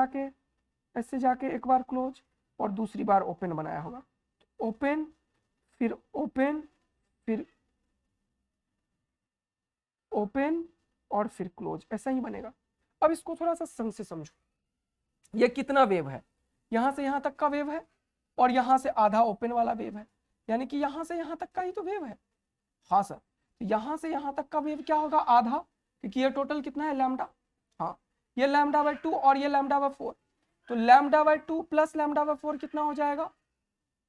जाके एक बार क्लोज और दूसरी बार ओपन बनाया होगा। ओपन, फिर ओपन, फिर ओपन और फिर क्लोज, ऐसा ही बनेगा। अब इसको थोड़ा सा संग से समझो, ये कितना वेव है, यहां से यहां तक का वेव है और यहां से आधा ओपन वाला वेव है, यानी कि यहां से यहां तक का ही तो वेव है। हाँ सर, तो यहां से यहां तक का वेव क्या होगा, आधा, क्योंकि ये टोटल कितना है, लैम्डा। हाँ, ये लैम्डा बाय 2 और ये लैम्डा बाय 4, तो lambda by 2 plus lambda by 4 कितना हो जाएगा,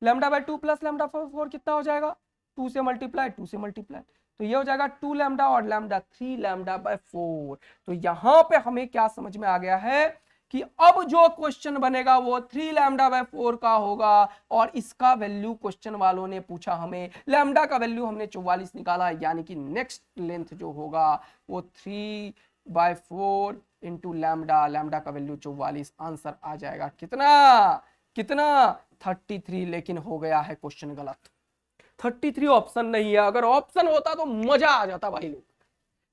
lambda by 2 plus lambda by 4 कितना हो जाएगा, 2 से मल्टीप्लाई, 2 से मल्टीप्लाई, तो ये हो जाएगा 2 लैम्डा और लैम्डा 3 लैम्डा बाय 4। तो यहां पे हमें क्या समझ में आ गया है कि अब जो क्वेश्चन बनेगा वो 3 लैम्डा बाय 4 का होगा। और इसका वैल्यू क्वेश्चन वालों ने पूछा हमें, लैम्डा का वैल्यू हमने 44 निकाला, यानी कि नेक्स्ट लेंथ जो होगा वो 3/4 इंटू लैम्डा, लैम्डा का वैल्यू 44। आंसर आ जाएगा कितना, कितना 33। लेकिन हो गया है क्वेश्चन गलत, 33 ऑप्शन नहीं है। अगर ऑप्शन होता तो मजा आ जाता भाई लोग,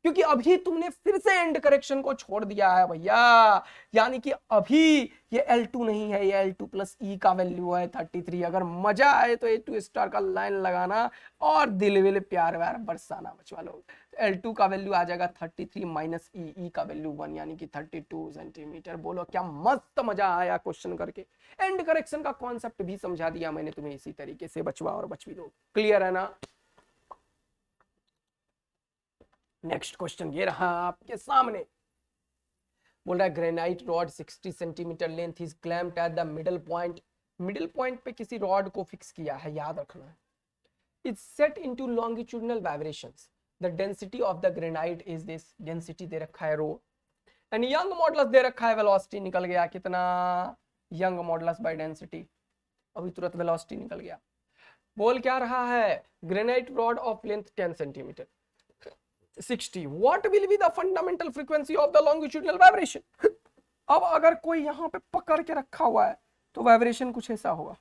क्योंकि अभी तुमने फिर से एंड करेक्शन को छोड़ दिया है भैया, यानी कि अभी ये L2 नहीं है, ये L2 प्लस E का वैल्यू है 33। अगर मजा आए तो A2 स्टार का लाइन लगाना और दिल विल प्यार व्यार बरसाना बचवा लोग। L2 का वैल्यू आ जाएगा 33 माइनस E का वैल्यू 1, यानी कि 32 सेंटीमीटर। बोलो क्या मस्त मजा आया क्वेश्चन करके। एंड करेक्शन का कॉन्सेप्ट भी समझा दिया मैंने तुम्हें इसी तरीके से बचवा और बचवी लोग। क्लियर है ना। नेक्स्ट क्वेश्चन ये रहा आपके सामने, बोल रहा है granite rod 60 centimetre length is clamped at the middle point, middle point पे किसी रॉड को फिक्स किया है, याद रखना है। It's set into longitudinal vibrations, the density of the granite is this, density दे रखा है रो, एंड यंग मॉडुलस दे रखा है, वेलोसिटी निकल गया कितना, यंग मॉडुलस बाय डेंसिटी, अभी तुरंत वेलोसिटी निकल गया। बोल क्या रहा है, granite rod of length 10 centimetre 60, what will be the fundamental frequency of the longitudinal vibration? अब अगर कोई यहाँ पे पकड़ के रखा हुआ है तो वाइब्रेशन कुछ ऐसा होगा,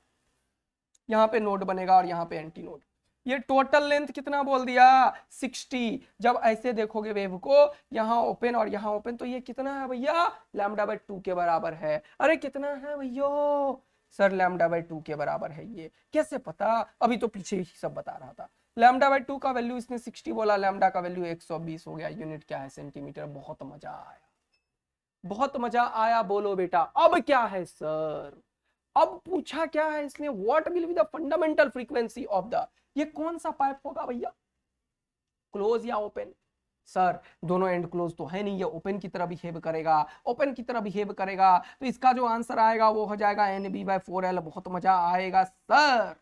यहाँ पे नोड बनेगा और यहाँ पे एंटी नोड। ये टोटल लेंथ कितना बोल दिया 60, जब ऐसे देखोगे वेव को, यहाँ ओपन और यहाँ ओपन, तो ये कितना है भैया λ/2 के बराबर है। अरे कितना है भैया सर, λ/2 के बराबर है। ये कैसे पता, अभी तो पीछे ही सब बता रहा था। λ/2 का वैल्यू इसने 60 बोला, लैम्डा का वैल्यू 120 हो गया, यूनिट क्या है सेंटीमीटर। बहुत मजा आया, बहुत मजा आया, बोलो बेटा अब क्या है सर। अब पूछा क्या है इसने, what will be the fundamental frequency of the, ये कौन सा पाइप होगा भैया, क्लोज या ओपन। सर दोनों एंड क्लोज तो है नहीं, ये ओपन की तरह बिहेव करेगा, ओपन की तरह बिहेव करेगा, तो इसका जो आंसर आएगा वो हो जाएगा NB/4L। बहुत मजा आएगा सर।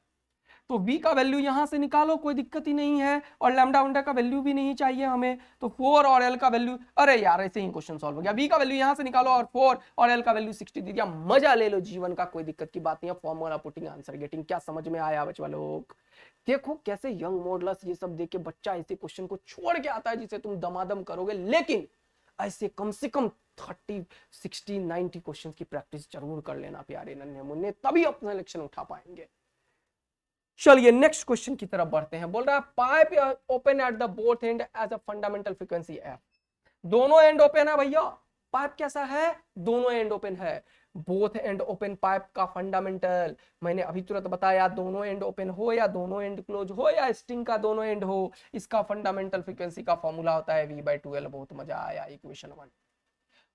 तो v का वैल्यू यहां से निकालो, कोई दिक्कत ही नहीं है, और लैम्डा वंडा का वैल्यू भी नहीं चाहिए हमें, तो 4 और l का वैल्यू, अरे यार ऐसे ही क्वेश्चन सॉल्व हो गया। v का वैल्यू यहां से निकालो और 4 और l का वैल्यू 60 दे दिया, मजा ले लो जीवन का, कोई दिक्कत की बात नहीं है। फॉर्मूला पुटिंग आंसर गेटिंग, क्या समझ में आया बच्चा लोग। देखो कैसे यंग मॉडुलस ये सब देख के बच्चा ऐसे क्वेश्चन को छोड़ के आता है जिसे तुम दमादम करोगे, लेकिन ऐसे कम से कम 30 60 90 क्वेश्चन की प्रैक्टिस जरूर कर लेना प्यारे नन्हे मुन्ने, तभी अपना सिलेक्शन उठा पाएंगे। चलिए नेक्स्ट क्वेश्चन की तरफ बढ़ते हैं। बोल रहा है pipe open at the both end as a fundamental frequency F, दोनों एंड ओपन है भैया। पाइप कैसा है, दोनों एंड ओपन है। बोथ एंड ओपन पाइप का फंडामेंटल मैंने अभी तुरंत बताया, दोनों एंड ओपन हो या दोनों एंड क्लोज हो या स्ट्रिंग का दोनों एंड हो, इसका फंडामेंटल फ्रीक्वेंसी का फॉर्मूला होता है V/2L। बहुत मजा आया। इक्वेशन 1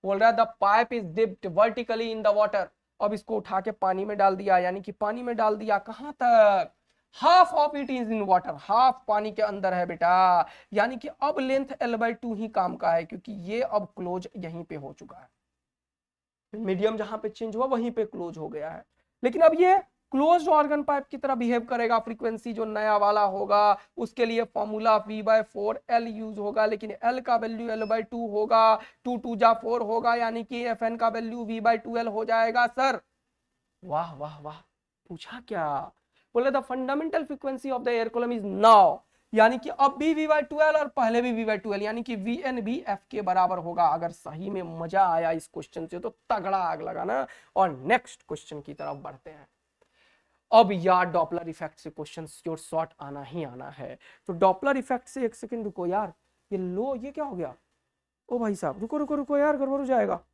बोल रहा है the pipe is dipped vertically in the water, अब इसको उठा के पानी में डाल दिया, यानी कि पानी में डाल दिया, कहां तक, half of it is in water, half पानी के अंदर है बेटा, यानी कि अब लेंथ L/2 ही काम का है, क्योंकि ये अब क्लोज यहीं पे हो चुका है, मीडियम जहां पे चेंज हुआ वहीं पे क्लोज हो गया है। लेकिन अब ये क्लोज्ड ऑर्गन पाइप की तरह बिहेव करेगा, फ्रीक्वेंसी जो नया वाला होगा उसके लिए फॉर्मूला V/4L यूज होगा, लेकिन L का वैल्यू L/2 होगा, 2 2 जा 4 होगा, यानी कि Fn का वैल्यू V/2L हो जाएगा सर। वाह वाह वाह, पूछा क्या, बोले the fundamental frequency of the air column is now, यानी कि अब भी V/2L और पहले भी V/2L, यानी कि Vn भी F के बराबर होगा। अगर सही में मजा आया इस क्वेश्चन से तो तगड़ा आग लगाना। और नेक्स्ट क्वेश्चन की तरफ बढ़ते हैं। अब यार डॉपलर इफेक्ट से क्वेश्चन योर शॉर्ट आना ही आना है, तो डॉपलर इफेक्ट से एक सेकंड रुको यार, ये क्या हो गया, ओ भाई साहब रुको रुको रुको यार, गड़बड़ हो जाएगा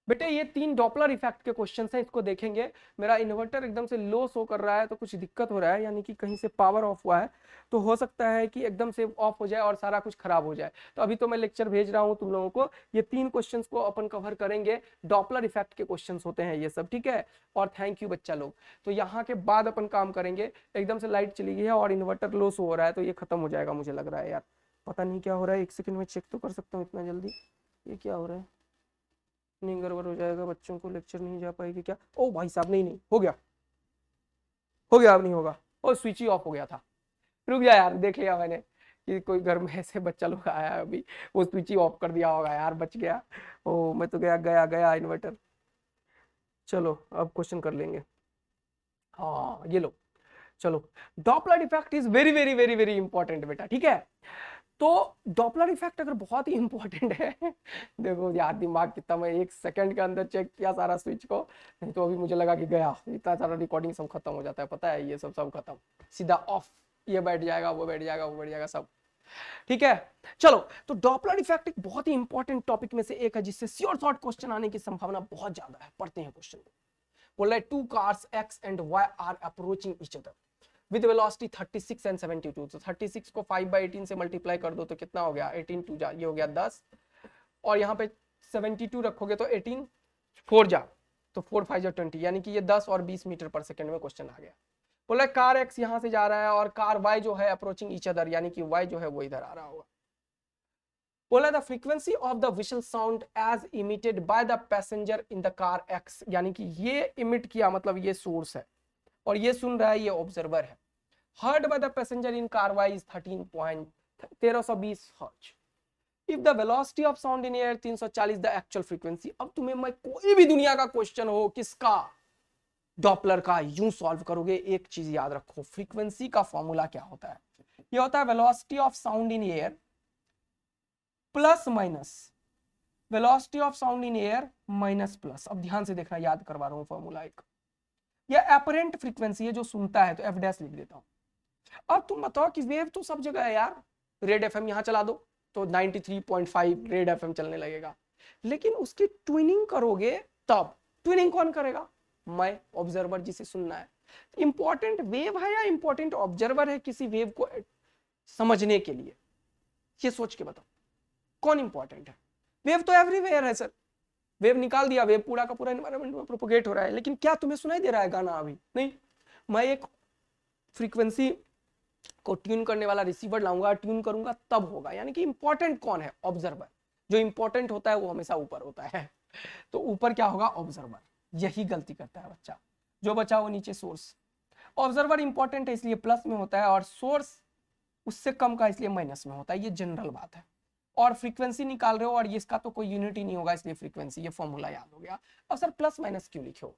बेटे। ये 3 डॉपलर इफेक्ट के क्वेश्चंस हैं, इसको देखेंगे। मेरा इन्वर्टर एकदम से लो शो कर रहा है तो कुछ दिक्कत हो रहा है, यानी कि कहीं से पावर ऑफ हुआ है, तो हो सकता है कि एकदम से ऑफ हो जाए और सारा कुछ खराब हो जाए। तो अभी तो मैं लेक्चर भेज रहा हूं तुम लोगों को, ये 3 क्वेश्चंस को अपन कवर करेंगे। डॉपलर इफेक्ट के क्वेश्चंस होते हैं ये सब, ठीक है। और थैंक यू बच्चा लोग। तो यहाँ के बाद अपन काम करेंगे। एकदम से लाइट चली गई है और इन्वर्टर लो शो हो रहा है, तो ये खत्म हो जाएगा मुझे लग रहा है यार, पता नहीं क्या हो रहा है। एक सेकंड में चेक तो कर सकता हूँ इतना जल्दी, ये क्या हो रहा है, नहीं गड़बड़ हो जाएगा, बच्चों को लेक्चर नहीं जा पाएगी क्या। ओ भाई साहब, नहीं हो गया, अब नहीं होगा। ओ स्विच ही ऑफ हो गया था, रुक जा यार, देख लिया मैंने कि कोई घर में ऐसे बच्चा लोग आया अभी, वो स्विच ही ऑफ कर दिया होगा यार, बच गया। ओ मैं तो गया इन्वर्टर। चलो अब क्वेश्चन कर लेंगे। हाँ ये लो, चलो Doppler effect is very very very very important बेटा, ठीक है। तो डॉपलर इफेक्ट अगर बहुत ही इंपॉर्टेंट है देखो यार, दिमाग कितना, मैं 1 सेकंड के अंदर चेक किया सारा स्विच को, नहीं तो अभी मुझे लगा कि गया, इतना सारा रिकॉर्डिंग सब खत्म हो जाता है, पता है ये सब खत्म, सीधा ऑफ, ये बैठ जाएगा, वो बैठ जाएगा, वो बैठ जाएगा सब, ठीक है। चलो, तो डॉपलर इफेक्ट एक बहुत ही इंपॉर्टेंट टॉपिक में से एक है, जिससे श्योर शॉर्ट क्वेश्चन आने की संभावना बहुत ज्यादा है। पढ़ते हैं क्वेश्चन को। बोल रहा है 2 cars X and Y are approaching each other with velocity 36 and 72। तो 36 को 5/18 से मल्टीप्लाई कर दो तो कितना हो गया, 18 2 जा, ये हो गया 10, और यहाँ पे 72 रखोगे तो 18 4 जा, तो 4 5 जा 20, यानी कि ये 10 और 20 मीटर पर सेकंड में क्वेश्चन आ गया। बोला कार एक्स यहां से जा रहा है और कार वाई जो है अप्रोचिंग ईच अदर, यानी कि वाई जो है वो इधर आ रहा होगा। बोला the frequency of the whistle sound as emitted by the passenger in the car X, यानी कि ये इमिट किया मतलब ये सोर्स है और ये सुन रहा है, ये ऑब्जर्वर है। Heard by the passenger in car Y is 1320 hertz. If the velocity of sound in air 340 the actual frequency. अब तुम्हें मैं कोई भी दुनिया का क्वेश्चन हो किसका, डॉपलर का, यूं सॉल्व करोगे। एक चीज याद रखो, फ्रीक्वेंसी का फॉर्मूला क्या होता है, ये होता है velocity of sound in air plus minus velocity of sound in air minus plus. अब ध्यान से देखना, याद करवा रहा हूं फॉर्मूला एक। ये एपरेंट फ्रीक्वेंसी है जो सुनता है, तो एफ डैश लिख देता हूं। अब तुम बताओ कि वेव तो सब जगह है यार, रेड एफएम यहां चला दो तो 93.5 रेड एफएम चलने लगेगा, लेकिन उसकी ट्विनिंग करोगे तब। ट्विनिंग कौन करेगा, मैं, ऑब्जर्वर जिसे सुनना है। इंपॉर्टेंट वेव है या इंपॉर्टेंट ऑब्जर्वर है किसी वेव को समझने के लिए, ये सोच के बताओ कौन इंपॉर्टेंट है। वेव तो एवरीवेयर है सर, वेव निकाल दिया, वेव पूरा का पूरा एनवायरनमेंट में प्रोपोगेट हो रहा है, लेकिन क्या तुम्हें सुनाई दे रहा है गाना अभी नहीं। मैं एक फ्रीक्वेंसी को ट्यून करने वाला रिसीवर लाऊंगा, ट्यून करूंगा तब होगा। यानी कि इंपॉर्टेंट कौन है, ऑब्जर्वर। जो इंपॉर्टेंट होता है वो हमेशा ऊपर होता है, तो ऊपर क्या होगा, ऑब्जर्वर। यही गलती करता है बच्चा, जो बचा वो नीचे सोर्स। ऑब्जर्वर इंपॉर्टेंट है इसलिए प्लस में होता है, और सोर्स उससे कम का इसलिए माइनस में होता है, ये जनरल बात है। और फ्रीक्वेंसी निकाल रहे हो और इसका तो कोई यूनिट ही नहीं होगा, इसलिए फ्रीक्वेंसी, ये फॉर्मूला याद हो गया। अब सर प्लस माइनस क्यों लिखे हो,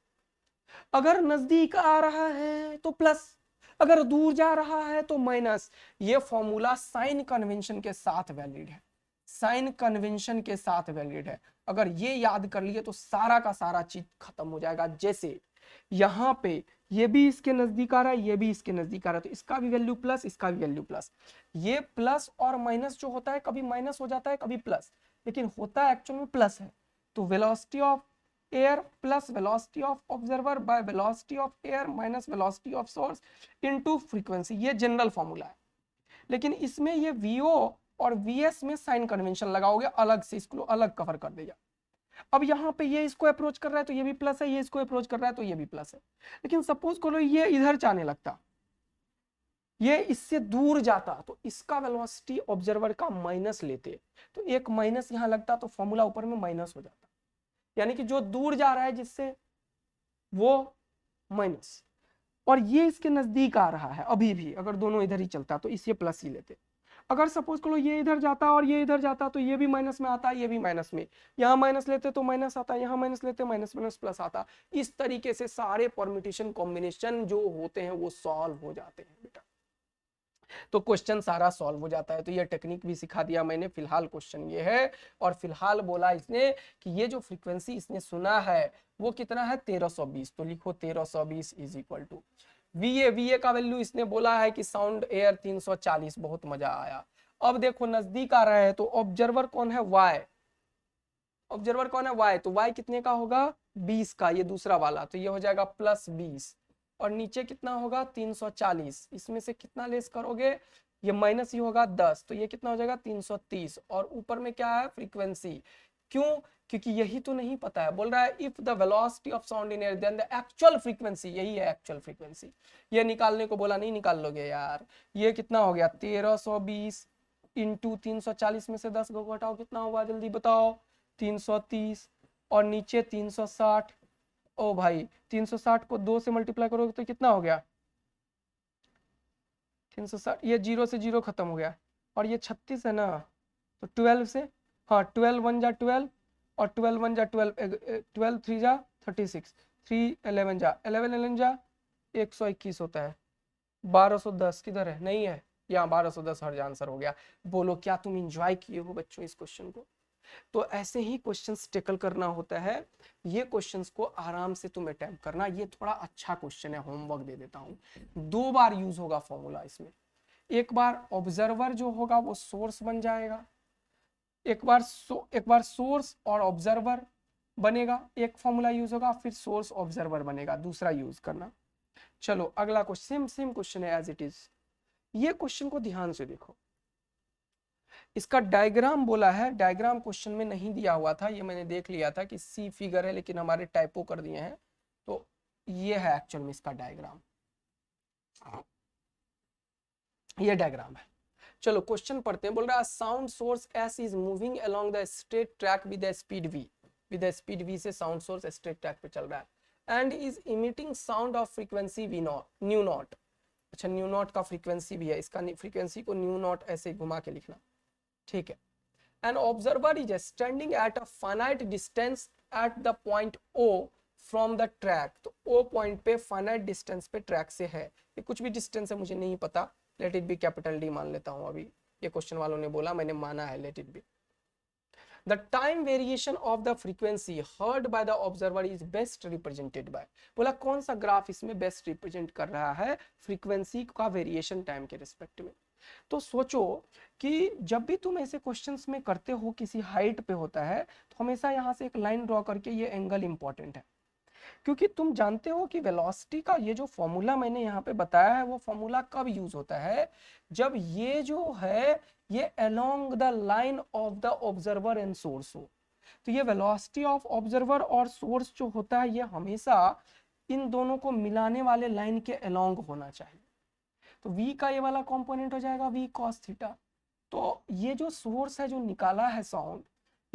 अगर नजदीक आ रहा है तो प्लस, अगर दूर जा रहा है तो माइनस। ये फॉर्मूला साइन कन्वेंशन के साथ वैलिड है, साइन कन्वेंशन के साथ वैलिड है। अगर ये याद कर लिए तो सारा का सारा चीज खत्म हो जाएगा। जैसे यहां पे ये भी इसके नजदीक आ रहा है, ये भी इसके नजदीक आ रहा है, तो इसका भी वैल्यू प्लस, इसका भी वैल्यू प्लस। ये प्लस और माइनस जो होता है कभी माइनस हो जाता है कभी प्लस, लेकिन होता है एक्चुअल में प्लस है। तो velocity of air plus velocity of observer by velocity of air minus velocity of source into frequency, ये जनरल फॉर्मूला है। लेकिन इसमें ये वीओ और वीएस में साइन कन्वेंशन लगाओगे अलग से, इसको अलग कवर कर देगा। अब यहाँ पे ये इसको अप्रोच कर रहा है तो ये भी प्लस है, ये इसको अप्रोच कर रहा है तो ये भी प्लस है। लेकिन सपोज करो ये इधर जाने लगता, ये इससे दूर जाता, तो इसका वेलोसिटी ऑब्जर्वर का माइनस लेते, तो एक माइनस यहाँ लगता तो फॉर्मूला ऊपर में माइनस हो जाता। यानी कि जो दूर जा रहा है जिससे वो माइनस, और ये इसके नजदीक आ रहा है अभी भी, अगर दोनों इधर ही चलता तो इसे प्लस ही लेते। अगर सपोज करो ये इधर जाता और ये इधर जाता तो ये भी माइनस में आता, ये भी माइनस में, यहाँ माइनस लेते तो माइनस आता, यहाँ माइनस लेते माइनस माइनस प्लस आता। इस तरीके से सारे परम्यूटेशन कॉम्बिनेशन जो होते हैं वो सॉल्व हो जाते हैं बेटा, तो क्वेश्चन सारा सॉल्व हो जाता है। तो ये टेक्निक भी सिखा दिया मैंने। फिलहाल क्वेश्चन ये है, और फिलहाल बोला इसने कि ये जो फ्रीक्वेंसी इसने सुना है वो कितना है 1320, तो लिखो 1320 इज इक्वल टू वीए का वैल्यू इसने बोला है कि साउंड एयर 340। बहुत मजा आया। अब देखो नजदीक आ रहा है तो ऑब्जर्वर कौन है, वाई। ऑब्जर्वर कौन है, वाई, तो वाई कितने का होगा 20 का, ये दूसरा वाला, तो ये हो जाएगा +20, और नीचे कितना होगा 340। इसमें से कितना लेस करोगे, ये माइनस ही होगा 10, तो ये कितना हो जाएगा 330, और ऊपर में क्या है फ्रीक्वेंसी। क्यों, क्योंकि यही तो नहीं पता है। बोल रहा है if the velocity of sound in air then the actual frequency, यही है एक्चुअल फ्रीक्वेंसी। ये निकालने को बोला, नहीं निकाल लोगे यार। ये कितना हो गया 1320 इंटू 340 में से 10 को घटाओ, कितना होगा जल्दी बताओ, 330, और नीचे 360। ओ भाई 360 को 2 से मल्टीप्लाई करोगे तो कितना हो गया 360, ये 0 से 0 खत्म हो गया, और ये 36 है ना, तो 12 से, हाँ 12 1 जा 12, और 12 1 जा 12, 12 3 जा 36, 3 11 जा 11 11 जा 121 होता है। 1210 किधर है, नहीं है यहाँ, 1210 हर आंसर हो गया। बोलो क्या तुम इंजॉय किए हो बच्चों इस क्वेश्चन को। तो ऐसे ही क्वेश्चंस टेकल करना होता है। ये क्वेश्चंस को आराम से तुम अटेम्प्ट करना। ये थोड़ा अच्छा क्वेश्चन है, होमवर्क दे देता हूँ। 2 बार यूज होगा फॉर्मूला इसमें। एक बार ऑब्जर्वर जो होगा वो सोर्स बन जाएगा, एक बार सोर्स और ऑब्जर्वर बनेगा, एक फॉर्मूला यूज होगा, फिर सोर्स ऑब्जर्वर बनेगा, दूसरा यूज करना। चलो अगला क्वेश्चन, सेम क्वेश्चन है एज इट इज। ये क्वेश्चन को ध्यान से देखो, इसका डायग्राम बोला है, डायग्राम क्वेश्चन में नहीं दिया हुआ था, ये मैंने देख लिया था कि सी फिगर है, लेकिन हमारे टाइपो कर दिए हैं, तो ये है एक्चुअल में इसका डायग्राम। ये डायग्राम है। चलो क्वेश्चन पढ़ते हैं। बोल रहा है sound source S is moving along the straight track with speed V. With speed V से साउंड सोर्स स्ट्रेट ट्रैक पे चल रहा है and is emitting sound of frequency V naught nu naught. अच्छा न्यू नॉट का frequency भी है, इसका फ्रीक्वेंसी को न्यू नॉट ऐसे घुमा के लिखना, ठीक है। An observer is standing at a finite distance at the point O from the track. तो ओ पॉइंट पे फाइनाइट डिस्टेंस पे ट्रैक से है, ये कुछ भी डिस्टेंस है मुझे नहीं पता, let it be capital D मान लेता हूं अभी, ये क्वेश्चन वालों ने बोला मैंने माना है, let it be. The time variation of the frequency heard by the observer is best represented by. बोला कौन सा ग्राफ इसमें बेस्ट रिप्रेजेंट कर रहा है फ्रीक्वेंसी का वेरिएशन टाइम के रिस्पेक्ट में। तो सोचो कि जब भी तुम ऐसे क्वेश्चंस में करते हो किसी हाइट पे होता है तो हमेशा यहाँ से एक लाइन ड्रॉ करके, ये एंगल इंपॉर्टेंट है क्योंकि तुम जानते हो कि वेलोसिटी का ये जो फॉर्मूला मैंने यहाँ पे बताया है वो फॉर्मूला कब यूज होता है, जब ये जो है ये along the line of the observer and source हो। तो ये वेलोसिटी ऑफ ऑब्जर्वर और सोर्स जो होता है ये हमेशा इन दोनों को मिलाने वाले लाइन के अलोंग होना चाहिए। तो v का ये वाला कंपोनेंट हो जाएगा v cos थीटा। तो ये जो सोर्स है जो निकाला है साउंड,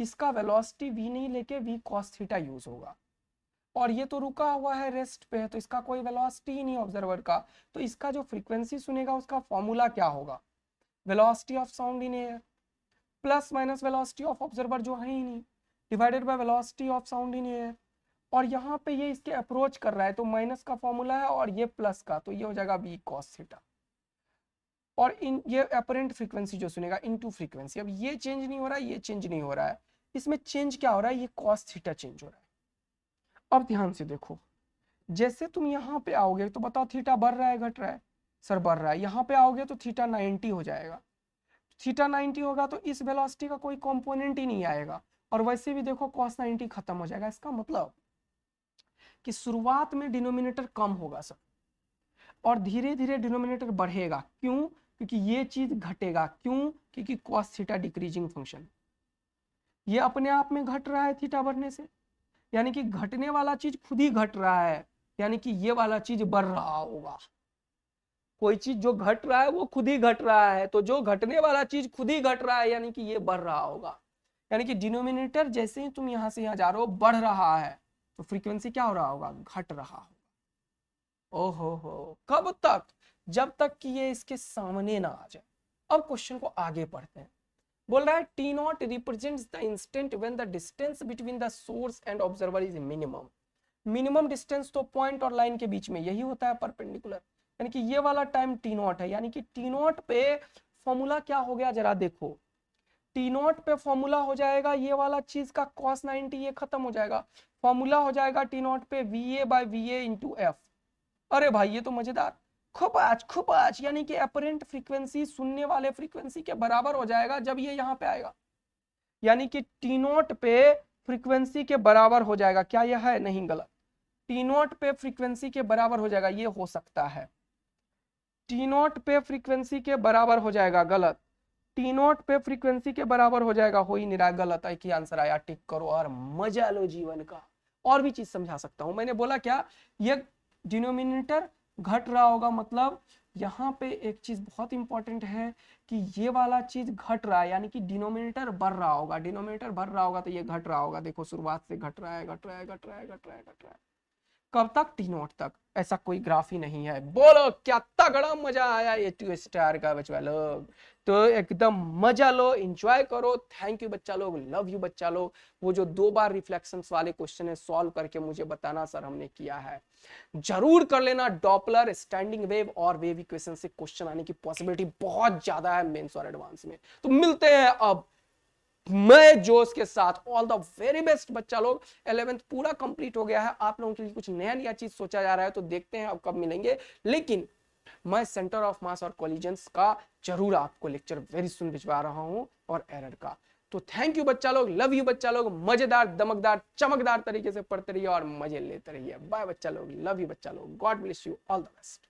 इसका वेलोसिटी v नहीं लेके v cos थीटा यूज होगा, और ये तो रुका हुआ है रेस्ट पे, तो इसका कोई वेलोसिटी ही नहीं ऑब्जर्वर का। तो इसका जो फ्रीक्वेंसी सुनेगा उसका फॉर्मूला क्या होगा, velocity of sound in air plus minus velocity of observer जो है ही नहीं, divided by velocity of sound in air. और यहाँ पे ये इसके अप्रोच कर रहा है तो माइनस का फॉर्मूला है और ये प्लस का, तो ये हो जाएगा v cos थीटा। और इन ये अपरेंट फ्रीक्वेंसी जो सुनेगा इनटू फ्रीक्वेंसी, अब ये चेंज नहीं हो रहा है, ये चेंज नहीं हो रहा है, इसमें चेंज क्या हो रहा है, ये cos थीटा चेंज हो रहा है। अब ध्यान से देखो, जैसे तुम यहाँ पे आओगे तो बताओ थीटा बढ़ रहा है घट रहा है, सर बढ़ रहा है। यहाँ पे आओगे तो थीटा 90 हो जाएगा, थीटा 90 होगा तो इस वेलोसिटी का कोई कंपोनेंट ही नहीं आएगा, और वैसे भी देखो cos 90 खत्म हो जाएगा। इसका मतलब कि शुरुआत में डिनोमिनेटर कम होगा सर, और धीरे धीरे डिनोमिनेटर बढ़ेगा। क्यों? क्योंकि ये चीज घटेगा। क्यों? क्योंकि cos थीटा डिक्रीजिंग फंक्शन, ये अपने आप में घट रहा है थीटा बढ़ने से, यानी कि घटने वाला चीज खुद ही घट रहा है, यानी कि ये वाला चीज बढ़ रहा होगा। कोई चीज जो घट रहा है वो खुद ही घट रहा है, तो जो घटने वाला चीज खुद ही घट रहा है यानी कि ये बढ़ रहा होगा। यानी कि डिनोमिनेटर जैसे ही तुम यहां से यहां जा रहे हो बढ़ रहा है, तो फ्रीक्वेंसी क्या हो रहा होगा, घट रहा होगा। ओहो, कब तक? जब तक कि ये इसके सामने ना आ जाए। अब क्वेश्चन को आगे पढ़ते हैं। बोल रहा है T not represents the instant when the distance between the source and observer is minimum. Minimum distance तो पॉइंट और लाइन के बीच में यही होता है, परपेंडिकुलर, यानी कि ये वाला टाइम टी नॉट है। यानी कि टी नॉट पे फॉर्मूला क्या हो गया जरा देखो, टी नॉट पे फॉर्मूला हो जाएगा ये वाला चीज का cos 90, ये खत्म हो जाएगा, फॉर्मूला हो जाएगा टी नॉट पे VA by VA into F. अरे भाई ये तो मजेदार, खूब आज, यानी कि अपरेंट फ्रीक्वेंसी सुनने वाले फ्रीक्वेंसी के बराबर हो जाएगा जब ये यहाँ पे आएगा, यानी कि टी नॉट पे फ्रीक्वेंसी के बराबर हो जाएगा। क्या यह है? नहीं, गलत। टी नॉट पे फ्रीक्वेंसी के बराबर हो जाएगा, ये हो सकता है। टी नॉट पे फ्रीक्वेंसी के बराबर हो जाएगा, गलत। टी नॉट पे फ्रीक्वेंसी के बराबर हो जाएगा, हो ही नहीं रहा, गलत है। कि आंसर आया, टिक करो और मजा लो जीवन का। और भी चीज समझा सकता हूं, मैंने बोला क्या, ये डिनोमिनेटर घट रहा होगा, मतलब यहाँ पे एक चीज बहुत इंपॉर्टेंट है कि ये वाला चीज घट रहा है, यानी कि डिनोमिनेटर बढ़ रहा होगा। डिनोमिनेटर बढ़ रहा होगा तो ये घट रहा होगा। देखो शुरुआत से घट रहा है, घट रहा है, घट रहा है, घट रहा है, घट रहा है। कब तक? टी नॉट तक। ऐसा कोई ग्राफ ही नहीं है। बोलो क्या तगड़ा मजा आया ये 2 स्टार का बच्चा लोग, तो एकदम मजा लो, एंजॉय करो। थैंक यू बच्चा लोग, लव यू बच्चा लोग। वो जो 2 बार रिफ्लेक्शंस वाले क्वेश्चन है सॉल्व करके मुझे बताना सर हमने किया है, जरूर कर लेना। डॉपलर, स्टैंडिंग वेव और वेव इक्वेशन से क्वेश्चन आने की पॉसिबिलिटी बहुत ज्यादा है मेंस और एडवांस में। तो मिलते हैं अब मैं जोश के साथ। ऑल द वेरी बेस्ट बच्चा लोग। 11th पूरा कंप्लीट हो गया है, आप लोगों के लिए कुछ नया चीज सोचा जा रहा है, तो देखते हैं अब कब मिलेंगे। लेकिन मैं सेंटर ऑफ मास और कॉलिजन्स का जरूर आपको लेक्चर वेरी सुन भिजवा रहा हूं, और एरर का। तो थैंक यू बच्चा लोग, लव यू बच्चा लोग। मजेदार, दमकदार, चमकदार तरीके से पढ़ते रहिए और मजे लेते रहिए। बाय बच्चा लोग, लव यू बच्चा लोग। God bless you, all the best.